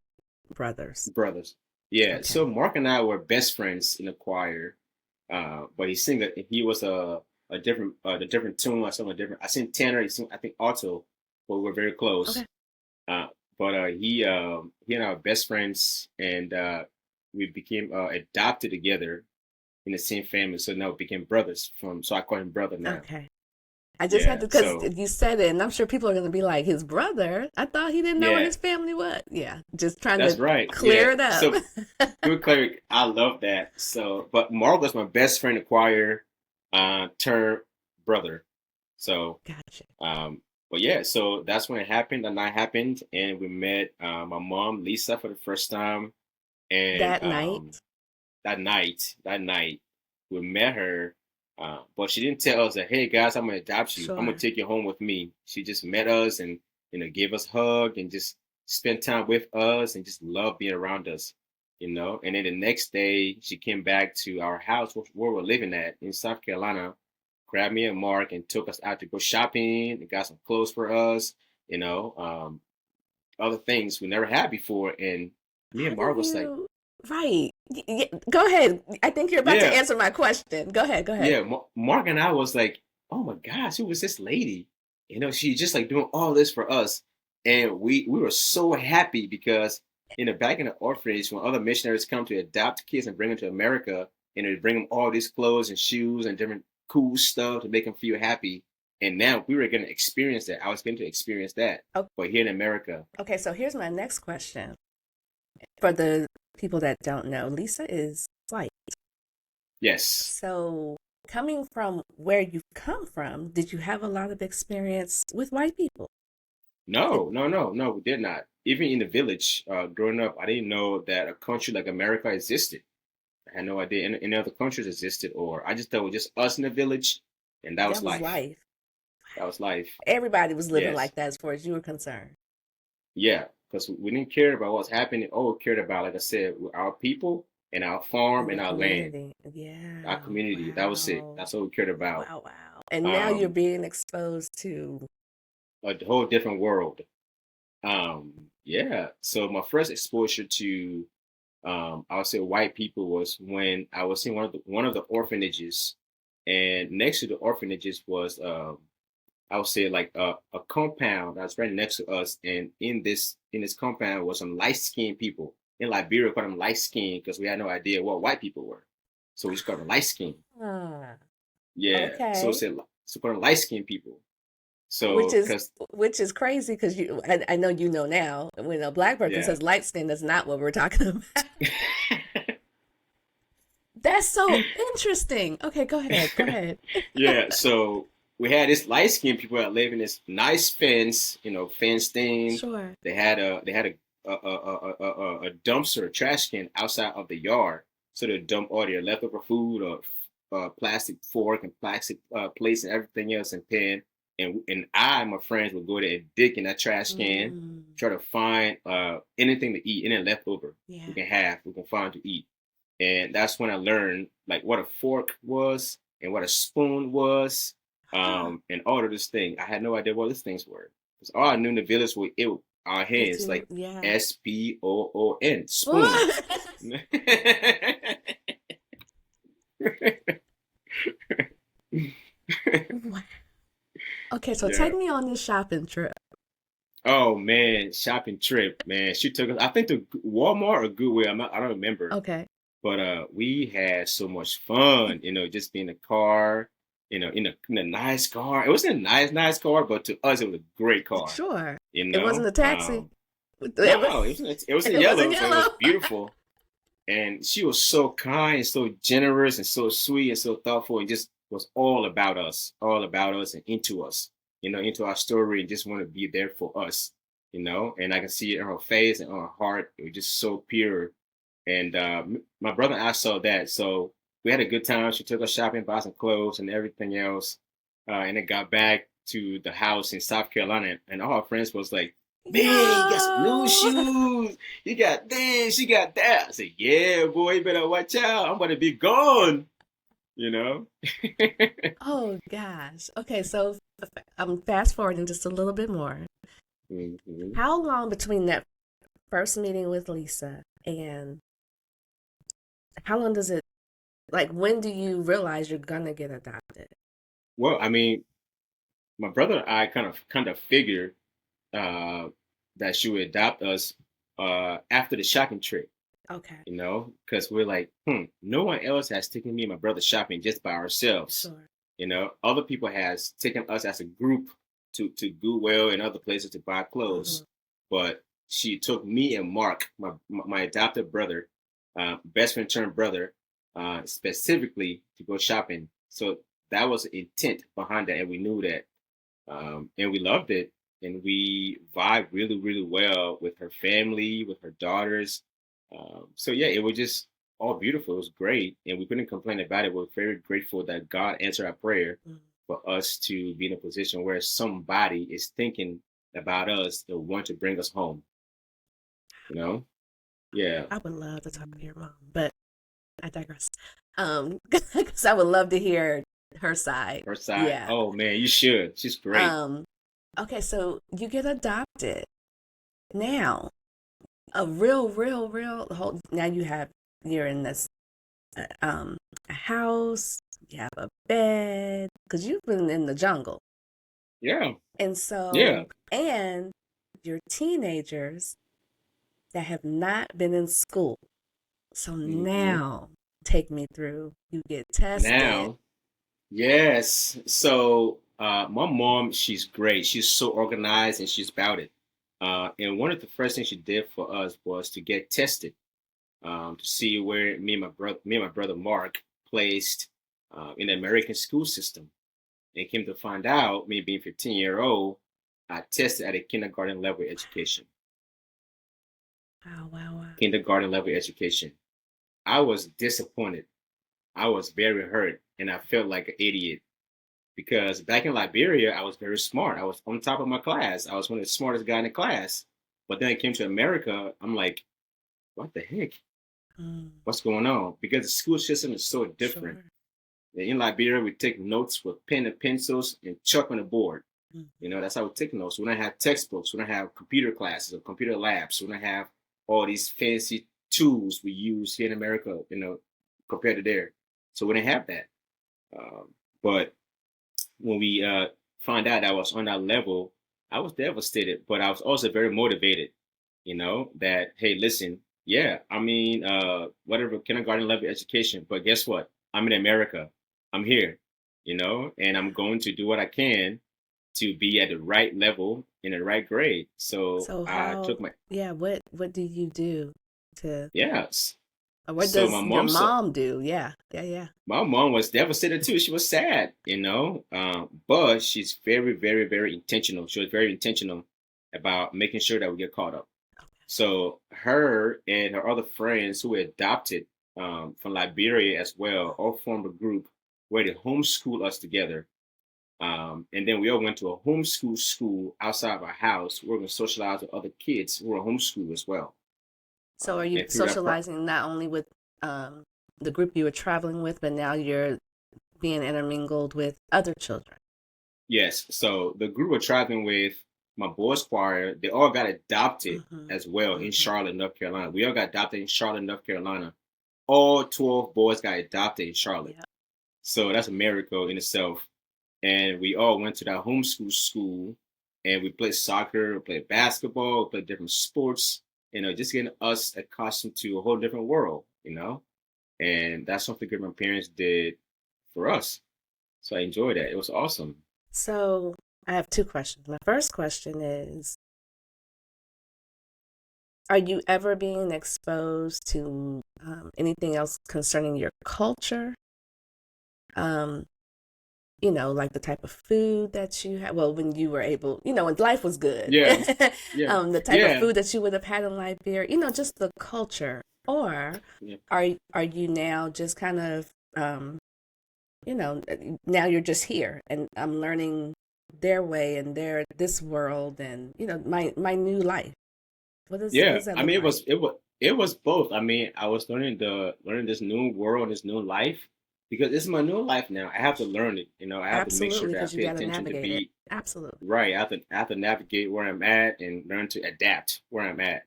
brothers. brothers. Yeah. Okay. So Mark and I were best friends in the choir, but he was a different tune. I sang a different. I sing tenor. He sing I think alto, but we're very close. Okay. Uh, but he and I were best friends, and we became adopted together in the same family. So now we became brothers. So I call him brother now. Okay. I just had Yeah. to, because So you said it, and I'm sure people are going to be like, his brother? I thought he didn't know where yeah, his family was. Yeah, just trying that's to right. Yeah. clear it up. So good clarity. I love that. So, but Mark was my best friend in the choir, turned brother. So, Gotcha. but yeah, so that's when it happened. The night happened, and we met my mom Lisa for the first time, and That night? that night, we met her, but she didn't tell us that, hey guys, I'm gonna adopt you. I'm gonna Sure. take you home with me. She just met us and gave us a hug and just spent time with us and just loved being around us. And then the next day she came back to our house where we're living at in South Carolina, grabbed me and Mark and took us out to go shopping and got some clothes for us, you know, um, other things we never had before. And me How and do Mark was like, you, right. Go ahead. I think you're about to yeah, answer my question. Go ahead. Go ahead. yeah, Mark and I was like, oh my gosh, who was this lady? She just like doing all this for us, and we were so happy because back in the orphanage, when other missionaries come to adopt kids and bring them to America, they bring them all these clothes and shoes and different cool stuff to make them feel happy. And now we were going to experience that. I was going to experience that, Oh, but here in America, okay, so here's my next question. For the people that don't know, Lisa is white. yes. So, coming from where you've come from, did you have a lot of experience with white people? It, No, no, no, no, we did not. Even in the village, growing up, I didn't know that a country like America existed. I had no idea any other countries existed, or I just thought it was just us in the village, and that was that was life. life. That was life. Everybody was living Yes, like that as far as you were concerned. yeah, because we didn't care about what's happening. All we cared about, like I said, were our people and our farm In the and our land, community. our Yeah. community. That was it. Wow. That's what we cared about. Wow. And now you're Um, being exposed to. a whole different world. Yeah. So my first exposure to, I would say, white people was when I was in one of the orphanages, and next to the orphanages was, I would say, like a compound that's right next to us, and in this compound was some light skinned people. in Liberia, we called them light skinned because we had no idea what white people were. So we just called them light skinned. Ah, Yeah. So okay. so called them light skinned people. Which So, is because, which is crazy because I know you know now when a black person yeah. says light skin, that's not what we're talking about. That's so interesting. Okay, go ahead. Go ahead. Yeah. So we had this light skinned people that live in this nice fence, fenced in. Sure. They had a dumpster, a trash can outside of the yard. So they dump all their leftover food or plastic fork and plastic plates and everything else and pan. And I and my friends would go there and dig in that trash can, Mm, try to find anything to eat, any leftover yeah. we can find to eat. And that's when I learned like what a fork was and what a spoon was, Huh. and all of this thing. I had no idea what these things were. Because all I knew in the village was our hands, like Yeah. SPOON, spoon. Wow. Okay, so Yeah. take me on this shopping trip. Oh man, shopping trip, man. She took us, I think, to Walmart or Goodwill. I don't remember. Okay. But we had so much fun, just being in the car, in a nice car. It wasn't a nice car, but to us it was a great car, Sure. you It wasn't know. a taxi. It was, No, it was in it wasn't yellow, so it was yellow. beautiful. And she was so kind and so generous and so sweet and so thoughtful. It just was all about us and into us, into our story and just want to be there for us, And I can see it in her face and on her heart. It was just so pure. And my brother and I saw that. So we had a good time. She took us shopping, bought some clothes and everything else. And then got back to the house in South Carolina. And all our friends was like, man, you got some new Yo. shoes. You got this, you got that. I said, yeah, boy, you better watch out. I'm going to be gone, you know? Oh gosh. Okay, so I'm fast forwarding just a little bit more. Mhm. How long between that first meeting with Lisa and how long does it like when do you realize you're gonna get adopted? Well, I mean, my brother and I kind of figured uh, that she would adopt us after the shopping trip. Okay. Because we're like, no one else has taken me and my brother shopping just by ourselves. Sure. Other people has taken us as a group to Goodwill and other places to buy Hmm. clothes, but she took me and Mark, my adopted brother, best friend turned brother, specifically to go shopping. So that was the intent behind that, and we knew that, and we loved it, and we vibed really, really well with her family, with her daughters. So yeah, it was just all beautiful. It was great, and we couldn't complain about it. We're very grateful that God answered our prayer for us to be in a position where somebody is thinking about us and want to bring us home. You know? Yeah. I would love to talk to your mom, but I digress. 'Cause I would love to hear her side. Her side. Yeah. Oh man, you should. She's great. Um, okay, so you get adopted. Now, a real whole now you're in this a house, you have a bed, because you've been in the jungle. Yeah. And Yeah. so, and you're teenagers that have not been in school. So Hmm. now, take me through. You get tested. Now, yes. So my mom, she's great. She's so organized and she's about it. And one of the first things she did for us was to get tested, to see where me and my brother Mark placed in the American school system. And came to find out, me being 15-year-old, I tested at a kindergarten level education. Wow, wow, wow. Kindergarten level education. I was disappointed. I was very hurt, and I felt like an idiot because back in Liberia, I was very smart. I was on top of my class. I was one of the smartest guy in the class. But then I came to America. I'm like, what the heck? Mm, What's going on? Because the school system is so different. sure. In Liberia, we take notes with pen and pencils and chalk on the board. Mhm. That's how we take notes. We don't have textbooks. We don't have computer classes or computer labs. We don't have all these fancy tools we use here in America, compared to there. So we didn't have that. But when we found out I was on that level, I was devastated, but I was also very motivated, that, hey, listen, Yeah, I mean, whatever kindergarten level education. But guess what? I'm in America. I'm here, and I'm going to do what I can to be at the right level in the right grade. So So I how, took my yeah, what do you do to, yes. or what So my does your mom said mom do? Yeah, yeah, yeah. my mom was devastated too. She was sad, but she's very, very, very intentional. She was very intentional about making sure that we get caught up. So her and her other friends who were adopted from Liberia as well all formed a group where they homeschool us together. And then we all went to a homeschool school outside of our house. We were going to socialize with other kids who were homeschooled as well. So are you And through that, socializing not only with um, the group you were traveling with, but now you're being intermingled with other children? yes. So the group we're traveling with, my boys choir, they all got adopted Mm-hmm. as well in Mm-hmm. Charlotte, North Carolina. We all got adopted in Charlotte, North Carolina. All 12 boys got adopted in Charlotte. Yeah. So that's a miracle in itself. And we all went to that homeschool school and we played soccer, we played basketball, we played different sports, just getting us accustomed to a whole different world. And that's something good my parents did for us. So I enjoyed that. It was awesome. So I have two questions. My first question is, are you ever being exposed to anything else concerning your culture? Um, like the type of food that you had. Well, when you were able, when life was good, Yeah, yeah, the type of yeah, food that you would have had in Liberia, just the culture. Or yeah. are you now just kind of, now you're just here and I'm learning their way and this world and my new life. What Yeah, does that I look mean, like? it was both. I mean, I was learning this new world, this new life, because this is my new life now. I have to learn it. I have to make sure Absolutely, that I because you pay got to attention to navigate it. be Absolutely. right. I have to navigate where I'm at and learn to adapt where I'm at.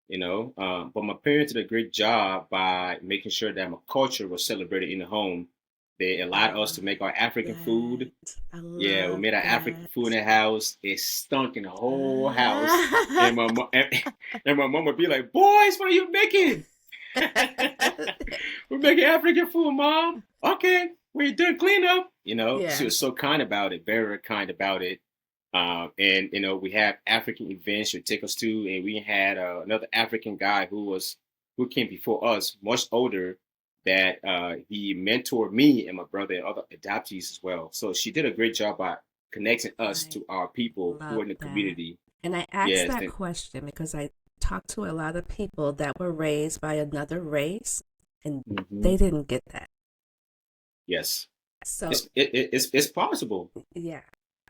But my parents did a great job by making sure that my culture was celebrated in the home. They I allowed us love to make our African food. that. I Yeah, we love made our African food that. in the house. It stunk in the whole house. And my mom and my mom would be like, "Boys, what are you making?" We're making African food, mom. Okay, we're done clean up. She Yeah. was so kind about it, very, very kind about it. And we have African events she'd take us to, and we had another African guy who came before us, much older, that he mentored me and my brother and other adoptees as well. So she did a great job by connecting us I to our people who love are in the that. community. And I asked Yes, that question because I talked to a lot of people that were raised by another race and hmm they didn't get that. yes, So, it's possible. yeah,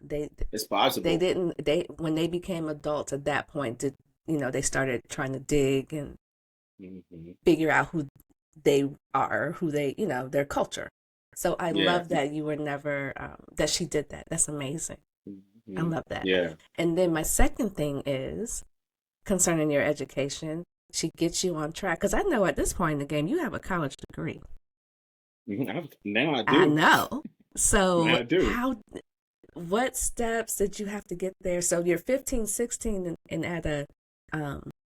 they It's they possible. didn't they when they became adults at that point did they started trying to dig and hmm figure out who they are, who they, their culture. So I Yeah. love that you were never that she did that. That's amazing. I hmm love that. Yeah. And then my second thing is concerning your education. She gets you on track because I know at this point in the game you have a college degree. Now I I do. know. Now So I do. what steps did you have to get there? So you're 15, 16, and at a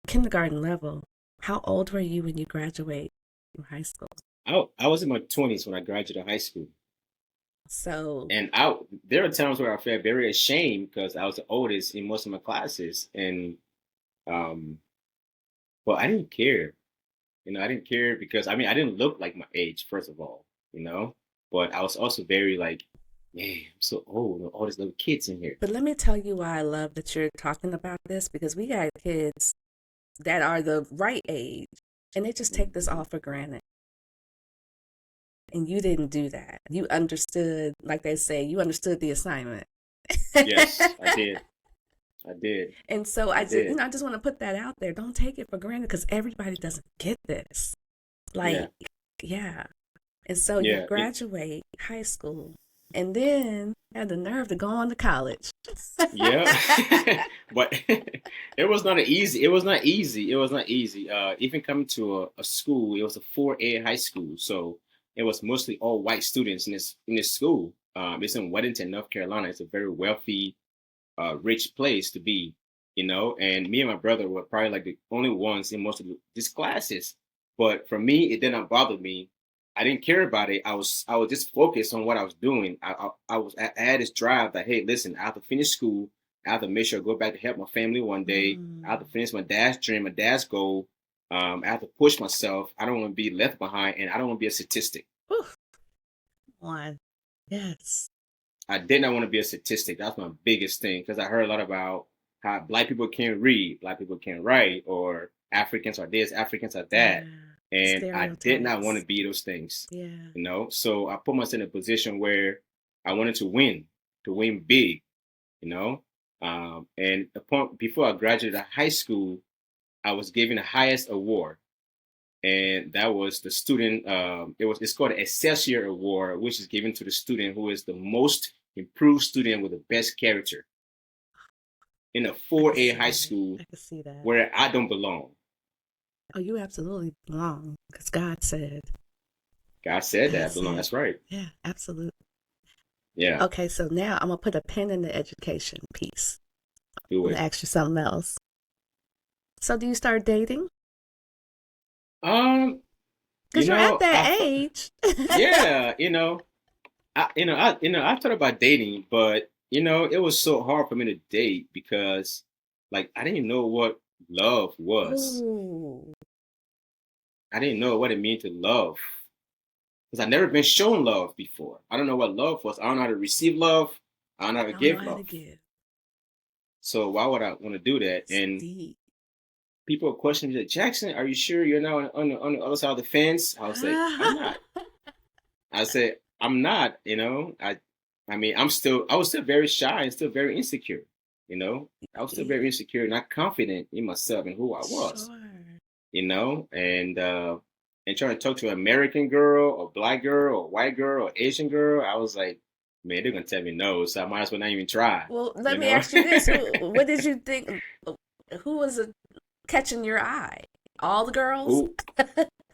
kindergarten level. How old were you when you graduate from high school? I was in my 20s when I graduated high school. So And there are times where I felt very ashamed because I was the oldest in most of my classes. And um, but I didn't care. I didn't care because I mean I didn't look like my age, first of all. But I was also very like, man, I'm so old, all these little kids in here. But let me tell you why I love that you're talking about this because we got kids that are the right age and they just take this Mhm. all for granted. And you didn't do that. You understood, like they say, you understood the assignment. Yes, I did. I did. And so I did. I just want to put that out there. Don't take it for granted because everybody doesn't get this. Yeah. Like, yeah. And so you Yeah. graduate high school and then had the nerve to go on to college. Yeah, but it was not easy. It was not easy. It was not easy. Even coming to a school, it was a 4A high school, so it was mostly all white students in this school. It's in Weddington, North Carolina. It's a very wealthy, rich place to be. and me and my brother were probably like the only ones in most of these classes. But for me, it did not bother me. I didn't care about it. I was just focused on what I was doing. I had this drive that, hey, listen, I have to finish school. I have to make sure I go back to help my family one day. I have to finish my dad's dream, my dad's goal. I have to push myself. I don't want to be left behind, and I don't want to be a statistic. Oof. One. Yes. I did not want to be a statistic. That's my biggest thing because I heard a lot about how Black people can't read, Black people can't write, or Africans are this, Africans are that. Yeah. And I did not want to Stereotypes. be those things, Yeah. So I put myself in a position where I wanted to win big, you know. And before I graduated high school, I was given the highest award, and that was the student. It's called the Excelsior Award, which is given to the student who is the most improved student with the best character in a I can 4A see high that. school I can see that. where I don't belong. Oh, you absolutely belong because God said. God said that I That's belong. it. That's right. Yeah, absolutely. Yeah, Okay, so now I'm gonna put a pin in the education piece. do I'm gonna it. ask you something else. So, do you start dating? Um, Because you're at that age. yeah, I thought about dating, but it was so hard for me to date because, like, I didn't know what love was. Ooh, I didn't know what it meant to love because I've never been shown love before. I don't know what love was. I don't know how to receive love. I don't know how I to don't know give how to love. give. So why would I want to do that? It's And deep. people question me like, Jackson, are you sure you're not on the other side of the fence? I was like, I'm not. I said, I'm not, I mean, I was still very shy and still very insecure, I was still Yeah, very insecure, not confident in myself and who I was, sure. and trying to talk to an American girl or Black girl or white girl or Asian girl, I was like, man, they're gonna tell me no, so I might as well not even try, Well, you let me know. ask you this: what did you think? Who was catching your eye? All the girls? Who?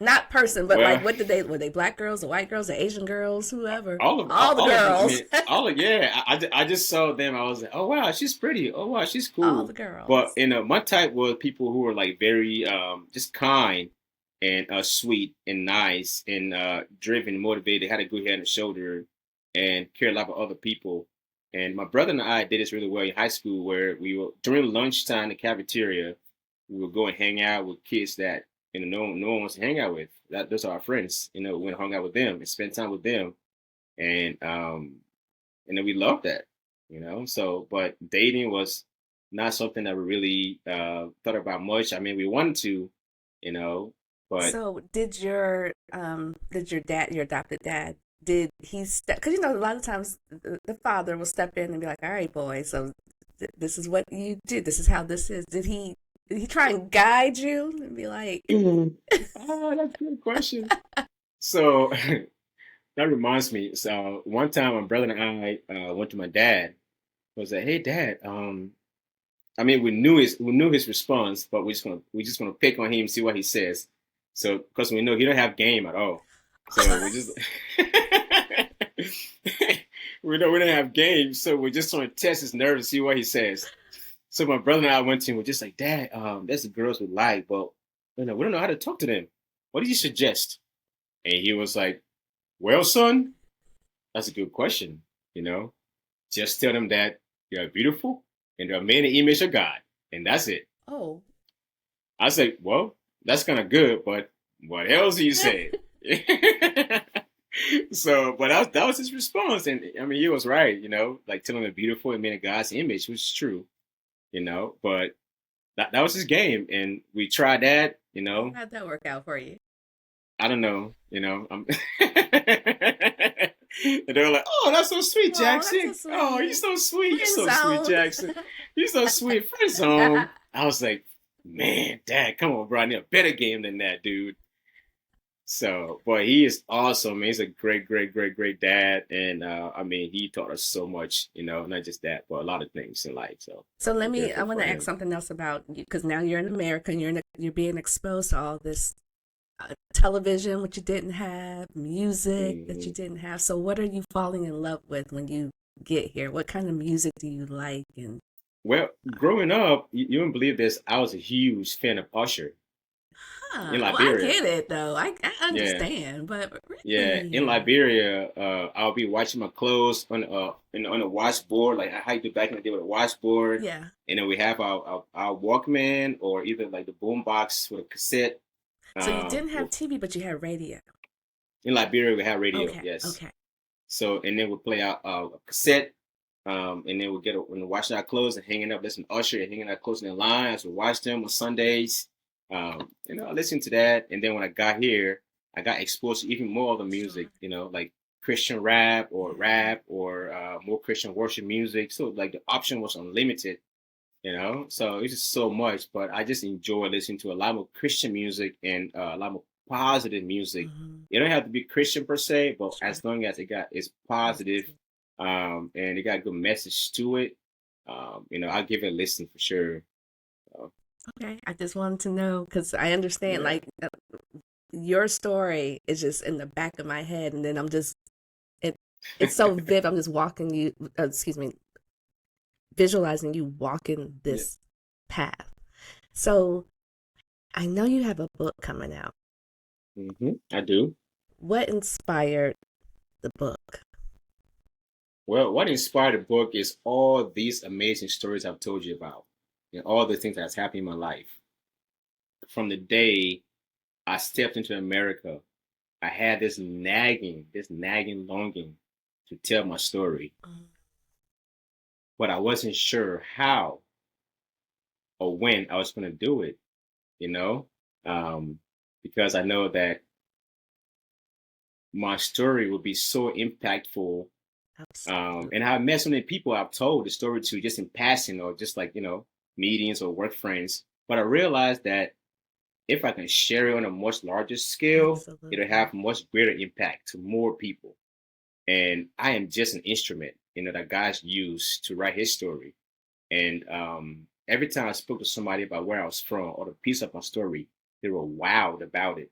Not person, but like, Well, what did were they black girls, or white girls, or Asian girls, whoever? All the all of them. I girls. mean, yeah. I just saw them. I was like, oh wow, she's pretty. Oh wow, she's All the cool. But girls. my type was people who were like very just kind and sweet and nice and driven, motivated, had a good head and shoulder, and cared a lot about other people. And my brother and I did this really well in high school, where we were during lunchtime in the cafeteria, we would go and hang out with kids that no one wants to hang out with. Those are our friends. We went and hung out with them and spent time with them, and then we loved that. So, but dating was not something that we really thought about much. I mean, we wanted to, you know, but So did your dad, your adopted dad, did he step? Because a lot of times the father will step in and be like, "All right, boy, so this is what you did. This is how this is." Did he try and guide you and be like, oh, that's a good question. So that reminds me. So one time, my brother and I went to my dad. Was like, "Hey, Dad, I mean, we knew his response, but we just gonna pick on him and see what he says. So because we know he don't have game at all, so we just we know we don't have game, so we're just trying to test his nerves and see what he says. So my brother and I went to him. We're just like, Dad, that's the girls we like, but we don't know how to talk to them. What do you suggest? And he was like, Well, son, that's a good question. You know, just tell them that you're beautiful and they're made in the image of God, and that's it. "Oh, I said, well, that's kind of good, but what else he said? So, but that was his response, and I mean, he was right, like telling them beautiful and made in God's image, which is true, But that was his game, and we tried that, how'd that work out for you?" I don't know, and they were like, "Oh, that's so sweet, Oh, that's Jackson. so Oh, you're sweet. so sweet. You're Friend so sweet, zone. Jackson. You're so sweet. Friends home." I was like, "Man, Dad, come on, bro. I need a better game than that, dude." So, boy, he is awesome. Man. He's a great, great, great, great dad, and I mean, he taught us so much. Not just that, but a lot of things in life. So, So I'm I grateful want for to ask him. something else about you because now you're in America and you're being exposed to all this television, which you didn't have, music that you Mhm. didn't have. So what are you falling in love with when you get here? What kind of music do you like? And Well, growing up, you wouldn't believe this. I was a huge fan of Usher in Huh. Well, I Liberia. get it though. I Yeah, understand, but yeah. In really, Liberia, I'll be watching my clothes on a washboard, like how you do back in the day with a washboard, yeah. and then we have our Walkman or either like the boom box with a cassette. So you didn't Well, have TV, but you had radio. in Liberia, we have radio, Okay, yes. okay. So and then we'll play out a cassette, and then we'll get when we're washing our clothes and hanging up, listen to Usher and hanging our clothes in the line as we watch them on Sundays. I listened to that, and then when I got here, I got exposed to even more of the Sure. music, like Christian rap or Yeah. more Christian worship music. So like the option was unlimited, So it's just so much, but I just enjoy listening to a lot more Christian music and a lot more positive music. Hmm. It don't have to be Christian per se, but Sure. as long as it's positive, Positive. and it got a good message to it, I'll give it a listen for sure. Uh, Okay. I just wanted to know because I understand, yeah, like, your story is just in the back of my head, and then it, it's so vivid. I'm just walking you, excuse me, visualizing you walking yeah, this path. So I know you have a book coming out. I do. What inspired the book? Well, what inspired the book is all these amazing stories I've told you about, and all the things that's happened in my life from the day I stepped into America. I had this nagging longing to tell my story, Mm. but I wasn't sure how or when I was going to do it, you know, um, because I know that my story would be so impactful. Absolutely. And I've met so many people I've told the story to just in passing or just like, meetings or work friends. But I realized that if I can share it on a much larger scale, it'll Absolutely. have much greater impact to more people. And I am just an instrument, that God's used to write His story. And every time I spoke to somebody about where I was from or the piece of my story, they were wowed about it,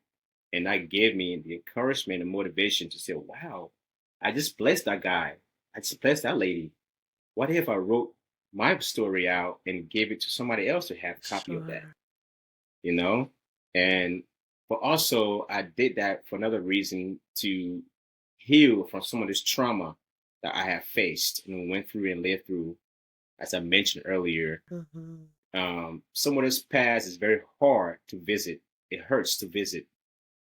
and that gave me the encouragement and motivation to say, "Wow, I just blessed that guy. I just blessed that lady. What if I wrote my story out and gave it to somebody else to have a copy of that?" Sure. You know, and but also I did that for another reason to heal from some of this trauma that I have faced and went through and lived through, as I mentioned earlier. Hmm. Some of this past is very hard to visit. It hurts to visit,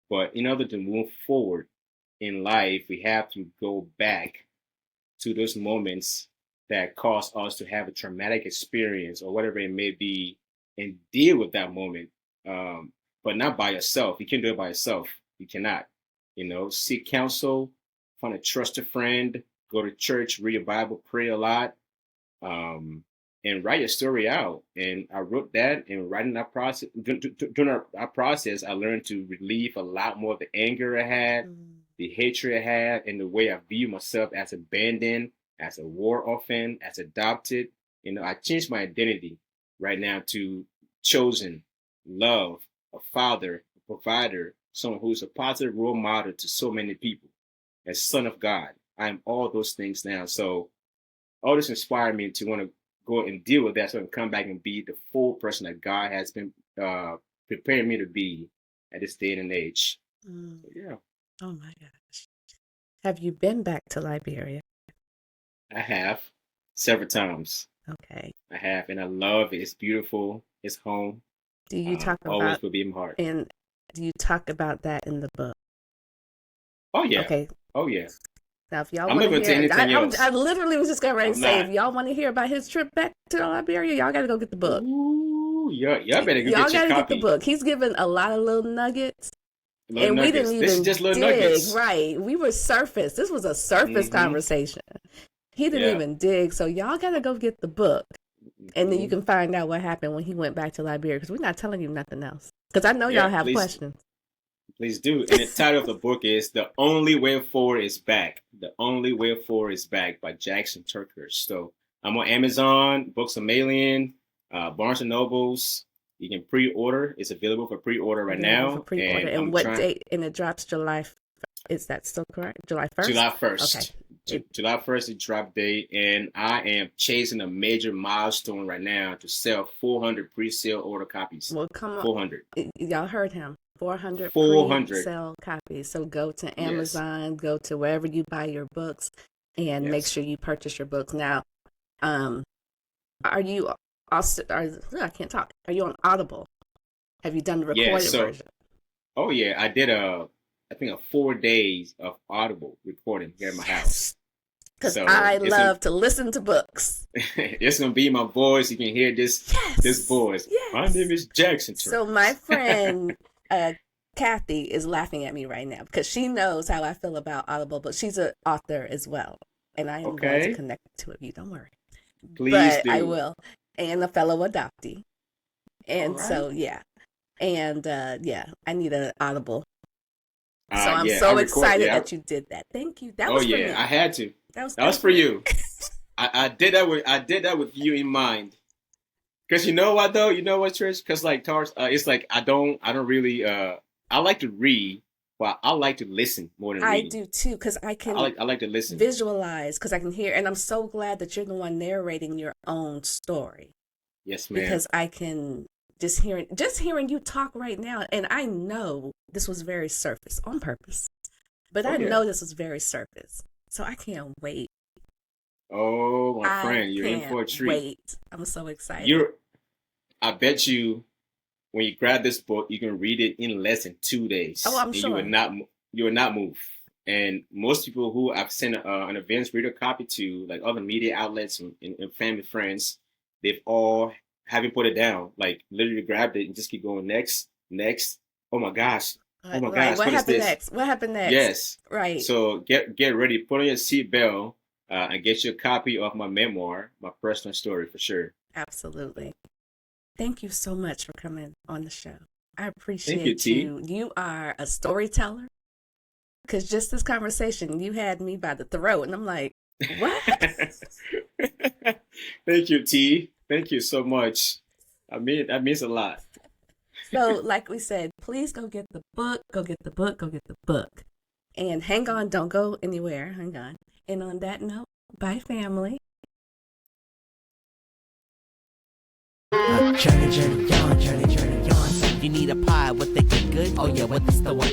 but in order to move forward in life, we have to go back to those moments that cause us to have a traumatic experience or whatever it may be and deal with that moment. But not by yourself. You can't do it by yourself. You cannot. Seek counsel, find a trusted friend, go to church, read your Bible, pray a lot, and write your story out. And I wrote that, and writing that process, during our process, I learned to relieve a lot more of the anger I had, Mm. the hatred I had, and the way I view myself as abandoned, as a war orphan, as adopted. I changed my identity right now to chosen, love, a father, a provider, someone who's a positive role model to so many people, as son of God. I am all those things now. So all this inspired me to want to go and deal with that so I can come back and be the full person that God has been preparing me to be at this day and age. Mm. So, yeah, Oh my gosh. Have you been back to Liberia? I have several times. Okay. I have, and I love it. It's beautiful. It's home. Do you talk about Always will be in my heart. and do you talk about that in the book? Oh, yeah. Okay. Oh, yeah. Now, if y'all I'm want not to going to say hear, anything I else. literally was just getting ready to I'm say, if not. y'all want to hear about his trip back to Liberia, y'all got to go get the book. Ooh, y'all better go Y'all get your got to get the copy. book. He's given a lot of little nuggets, Little and we didn't nuggets. This is even just little dig. nuggets. Right? We were surface. This was a surface Mm-hmm. conversation. He didn't Yeah. even dig. So y'all got to go get the book, and then you Mm-hmm. can find out what happened when he went back to Liberia. Because we're not telling you nothing else. Because I know y'all Yeah, have please. questions. Please do. And the title of the book is The Only Way Forward is Back. The Only Way Forward is Back by Jackson Terkeurst. So I'm on Amazon, Books a Million, Barnes and Nobles. You can pre-order. It's available for pre-order right Available for now. pre-order. And And I'm what trying date? And it drops July. Is that still correct? July 1st? July Okay. 1st. July 1st is drop day, and I am chasing a major milestone right now to sell 400 pre-sale order copies. Well, come on. 400. Y'all heard him. 400 pre-sale copies. So go to Amazon, go to wherever you buy your books, and make sure you purchase your books. Now, are you also, I can't talk. Are you on Audible? Have you done the recorded version? Oh, yeah. I did I think 4 days of Audible recording here in my house. Because I love to listen to books. It's going to be my voice. You can hear this voice. Yes. My name is Jackson Terkeurst. So my friend Kathy is laughing at me right now because she knows how I feel about Audible, but she's an author as well. And I am going to connect to it. You don't worry. Please do. I will. And a fellow adoptee. And so, yeah. And I need an Audible. So I'm so excited that you did that. Thank you. That was for me. I had to. That was for you. I did that with you in mind. Because you know what though? You know what, Trish? Because like Tars, it's like I don't really I like to read, but I like to listen more than reading. I do too, because I can I like to listen. Visualize, because I can hear, and I'm so glad that you're the one narrating your own story. Yes, ma'am. Because I can just hearing you talk right now, and I know this was very surface on purpose, but I know this was very surface, so I can't wait. Oh, my friend, you're in for a treat. Wait, I'm so excited. I bet you, when you grab this book, you can read it in less than 2 days. Oh, I'm sure. You will not move. And most people who I've sent an advanced reader copy to, like other media outlets and family friends, they've all haven't put it down. Like literally grabbed it and just keep going next. Oh my gosh. Oh my gosh. What happened next? What happened next? Yes. Right. So get ready. Put on your seatbelt and get you a copy of my memoir, my personal story for sure. Absolutely. Thank you so much for coming on the show. I appreciate you. T. You are a storyteller. Because just this conversation, you had me by the throat, and I'm like, what? Thank you, T. Thank you so much. I mean, that means a lot. So, like we said, please go get the book, go get the book, go get the book. And hang on, don't go anywhere. Hang on. And on that note, bye, family. Journey on. You need a pie, what they get good? Oh yeah, what is the one?